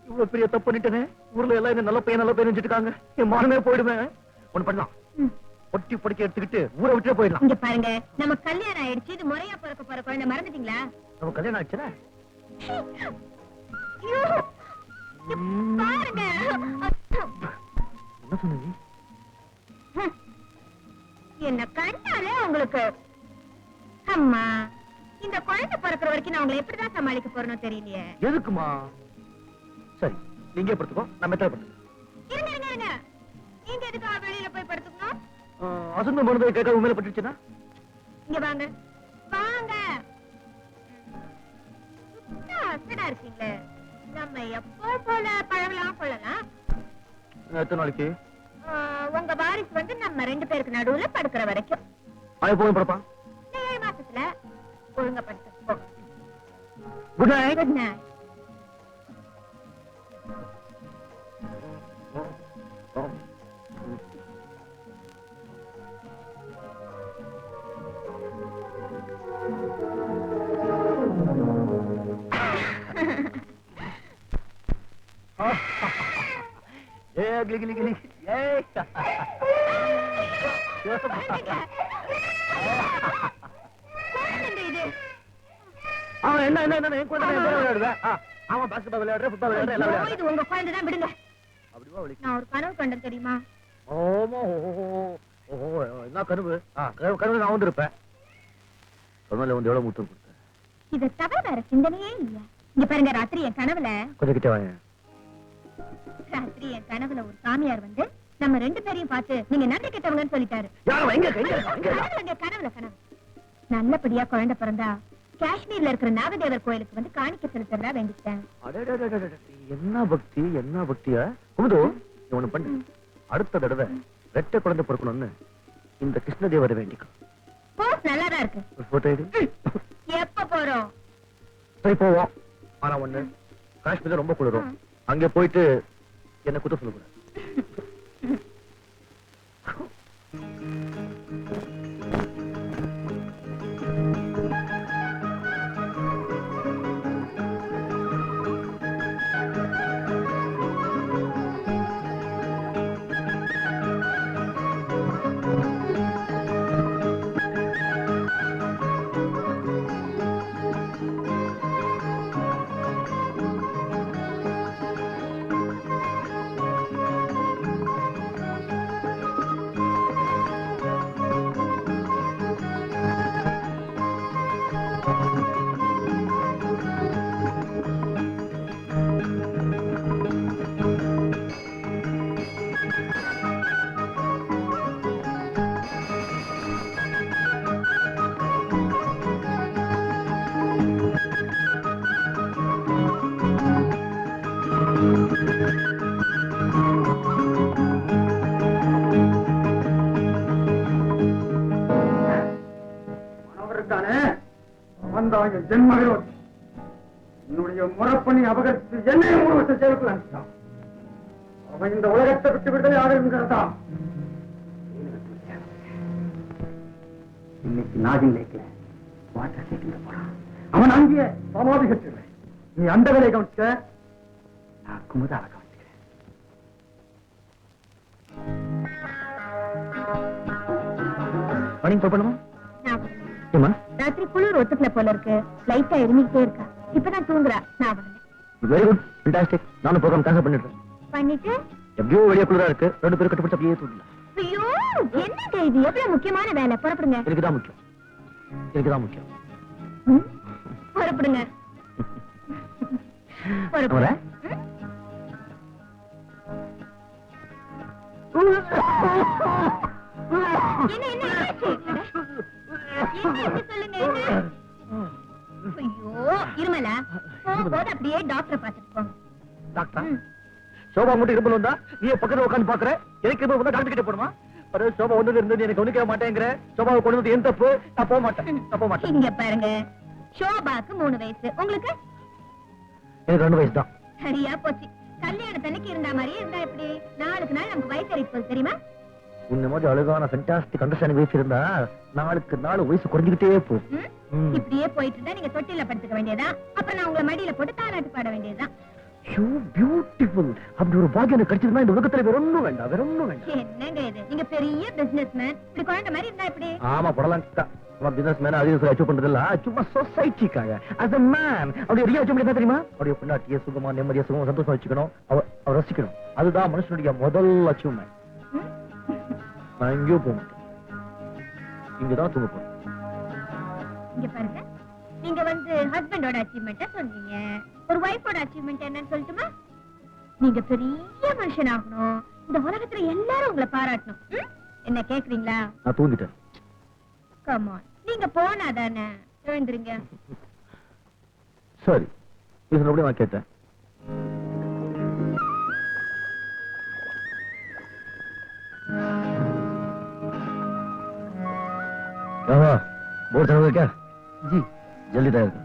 Speaker 1: இவ்வளவு பெரிய தப்பு பண்ணிட்டேனே. ஊர்ல எல்லாம் என்ன நல்ல பையன் நினைச்சிட்டு இருக்காங்க. என் மானமே போயிடுவேன். ஒண்ணு பண்ணலாம், பொட்டி பொடிக்க எடுத்துக்கிட்டு ஊரை விட்டே போயிடலாம்.
Speaker 2: இங்க பாருங்க, நம்ம கல்யாணம் ஆயிடுச்சு. இது முறையா பிறக்க போற குழந்தை, மறந்துட்டீங்களா?
Speaker 1: நம்ம கல்யாணம் ஆச்சுன்னா
Speaker 2: ஐயோ, இங்க பாருங்க.
Speaker 1: என்ன சொன்னீங்க?
Speaker 2: என்ன கண்டாலே உங்களுக்கு அம்மா, இந்த குழந்தை பிறக்கிற வரைக்கும் நான் உங்களை எப்படிதான் சமாளிக்க போறேன்னு தெரியலையே.
Speaker 1: எதுக்குமா? சரி, நீங்க படுத்துக்கோ, நான் மெத்தா படுத்துக்கோ.
Speaker 2: இருங்க இருங்க இருங்க, நீங்க எதுக்கு வெளியில போய் படுத்துக்கணும்?
Speaker 1: அசந்த மருந்து கேட்க உண்மையில பட்டுச்சுன்னா
Speaker 2: இங்க வாங்க வாங்க. அசடா இருக்கீங்களே. நம்ம எப்போ போல பழகலாம் கொள்ளலாம்.
Speaker 1: எத்தனை நாளைக்கு?
Speaker 2: உங்க வாரிசு வந்து நம்ம 2 பேருக்கு நடுவுல படுக்கிற வரைக்கும்.
Speaker 1: அவன் போய் படுப்பான்.
Speaker 2: 7 மாசத்துல ஒழுங்கா படுத்து.
Speaker 1: Good night.
Speaker 2: Good night.
Speaker 1: ஏ கிளி கிளி கிளி. ஏய் அவன் என்ன என்ன என்ன குழந்தை விளையாடுவேன். அவன் பாஸ்கெட்பால் விளையாடுற, ஃபுட்பால் விளையாடுற, எல்லாம் விளையாடுற.
Speaker 2: இது உங்க குழந்தை தான், விடுங்க.
Speaker 1: அப்படிவா வலிக்கு?
Speaker 2: நான் ஒரு கனவு கண்டேன் தெரியுமா?
Speaker 1: ஓமோ ஓஹோ ஓஹோ, என்ன கனவு? கனவு நான் வந்திருப்பேன். சொன்னால வந்து எவ்வளவு முத்தம் கொடுத்த?
Speaker 2: இதை தவிர வேற சிந்தனையே இல்ல. இங்க பாருங்க, ராத்திரி என் கனவுல
Speaker 1: கொஞ்சம் கிட்ட வாங்க.
Speaker 2: ராத்திரி என் கனவுல ஒரு சாமியார் வந்து நம்ம 2 பேரையும் பார்த்து நீங்க நன்றி கெட்டவங்கன்னு சொல்லிட்டாரு.
Speaker 1: யாரும் எங்க கைங்க எங்க?
Speaker 2: கனவுல கனவு நல்லபடியா குழந்தை பிறந்தா காஷ்மீர்ல இருக்கிற நாகதேவர் கோயிலுக்கு வந்து காணிக்கை செலுத்துறதா வேண்டிட்டேன்.
Speaker 1: என்ன பக்தி, என்ன பக்தியா? குமுது, நீ ஒண்ணு பண்ணு. அடுத்த தடவை ரெட்டை குழந்தை பிறக்கணும்னு இந்த கிருஷ்ணதேவரை வேண்டிக்கோ.
Speaker 2: போஸ் நல்லாதான் இருக்கு.
Speaker 1: போட்டோ எடு.
Speaker 2: எப்ப போறோம்?
Speaker 1: சரி போவோம். ஆனா ஒண்ணு, காஷ்மீர்ல ரொம்ப குளிரும். அங்க போயிட்டு என்ன குத்த சொல்லக்கூடாது.
Speaker 9: இருக்கானே அவன் தான் என் ஜென்ம விரோதி. என்னுடைய முறப்பணி அபகரித்து என்னையும் 3 வருஷம் ஜெயிலுக்குள்ள அனுப்பிட்டான். அவன் இந்த உலகத்தை விட்டு விடுதலை ஆகுங்கிறதா. இன்னைக்கு நாகின் லேக்ல வாட்டர் சைக்கிள் போறான். அவன் அங்கேயே சமாதி கட்டுவேன். நீ அந்த வேலையை கவனிச்சுக்க, நான் குமுதாவை கவனிச்சுக்கிறேன்.
Speaker 1: மணி போகணுமா? ஏமா
Speaker 2: ராத்திரி குளிர் ஒத்துக்கல போல இருக்கு. லைட்டா இருமிக்கிட்டே இருக்கா. இப்பதான் தூங்குறா. நான் வரல.
Speaker 1: Very good, fantastic. நானும் ப்ரோக்ராம் கேன்சல் பண்ணிடுறேன்.
Speaker 2: பண்ணிட்டு
Speaker 1: எப்படியோ வெளியே குளிரா இருக்கு. 2 பேரும் கட்டுப்பிடிச்சு அப்படியே தூங்கலாம்.
Speaker 2: ஐயோ என்னங்க இது? எவ்வளவு முக்கியமான வேலை. புறப்படுங்க.
Speaker 1: எனக்குதான் முக்கியம், எனக்குதான் முக்கியம்.
Speaker 2: ம்? புறப்படுங்க. புறப்படுங்க.
Speaker 1: வரேன்.
Speaker 2: என்ன என்ன என்னாச்சு? என்ன எப்படி சொல்லுங்க என்ன? ஐயோ இருமலா போகும்போது அப்படியே டாக்டரை பார்த்துட்டு போங்க.
Speaker 1: டாக்டர் சோபா மட்டும் இரும்பல் வந்தா நீ பக்கத்துல உட்காந்து பாக்குற. எனக்கு இரும்பல் வந்தா டாக்டர் கிட்ட போடுமா? சோபா ஒண்ணு இருந்து எனக்கு கவனிக்க மாட்டேங்கிற. சோபாவை கொண்டு வந்து என் தப்பு. நான் போக மாட்டேன், நான் போக மாட்டேன்.
Speaker 2: இங்க பாருங்க, ஷோபாக்கு 3 வயசு, உங்களுக்கு
Speaker 1: எனக்கு 2 வயசு தான்.
Speaker 2: சரியா போச்சு. கல்யாணத்தன்னைக்கு இருந்த மாதிரியே இருந்தா எப்படி? நாளுக்கு நாள் நமக்கு வயசு ஏறிட்டு போகுது தெரியுமா?
Speaker 1: உன்ன மாதிரி அழகான ஃபண்டாஸ்டிக் அண்டர்ஸ்டாண்டிங் வயசு இருந்தா நாளுக்கு நாள் வயசு குறைஞ்சிக்கிட்டே போகும்.
Speaker 2: ம்? இப்படியே போயிட்டு இருந்தா நீங்க தொட்டில படுத்துக்க வேண்டியதா. அப்புறம் நான் உங்களை மடியில போட்டு தாலாட்டு பாட வேண்டியதுதான்.
Speaker 1: You beautiful. அப்படி ஒரு பாக்கியம் எனக்கு கிடைச்சிருந்தா இந்த உலகத்துல வேற ஒண்ணும் வேண்டாம், வேற ஒண்ணும் வேண்டாம்.
Speaker 2: என்னங்க இது? நீங்க பெரிய பிசினஸ்மேன், இப்படி குழந்தை மாதிரி இருந்தா எப்படி?
Speaker 1: ஆமா படலாம். பிசினஸ் மேன் அதிகம் அச்சீவ் பண்றது இல்ல, சும்மா சொசைட்டிக்காக. as a man அப்படியே ரியல் அச்சீவ் பண்ணி தெரியுமா? அப்படியே பொண்டாட்டிய சுகமா நிம்மதியா சுகமா சந்தோஷமா வச்சுக்கணும், அவ ரசிக்கணும். அதுதான் மனுஷனுடைய முதல் அச்சீவ்மெண்ட். நான் எங்கேயோ போக மாட்டேன், இங்கதான் தூங்க போறேன்.
Speaker 2: இங்க பாருங்க, நீங்க ஹஸ்பண்டோட அச்சீவ்மெண்ட்ட சொன்னீங்க. ஒரு வைஃபோட அச்சீவ்மெண்ட் என்னன்னு சொல்லட்டுமா? நீங்க பெரிய மனுஷன் ஆகணும். இந்த உலகத்துல எல்லாரும் உங்களை பாராட்டணும். ம்? என்ன கேக்குறீங்களா?
Speaker 1: நான் தூங்கிட்டேன்.
Speaker 2: கம் ஆன், நீங்க போனாதானே. எழுந்துருங்க.
Speaker 1: சரி, இது அப்படியே நான் கேட்டேன். बोर्ड समझ क्या जी? जल्दी तैयार कर.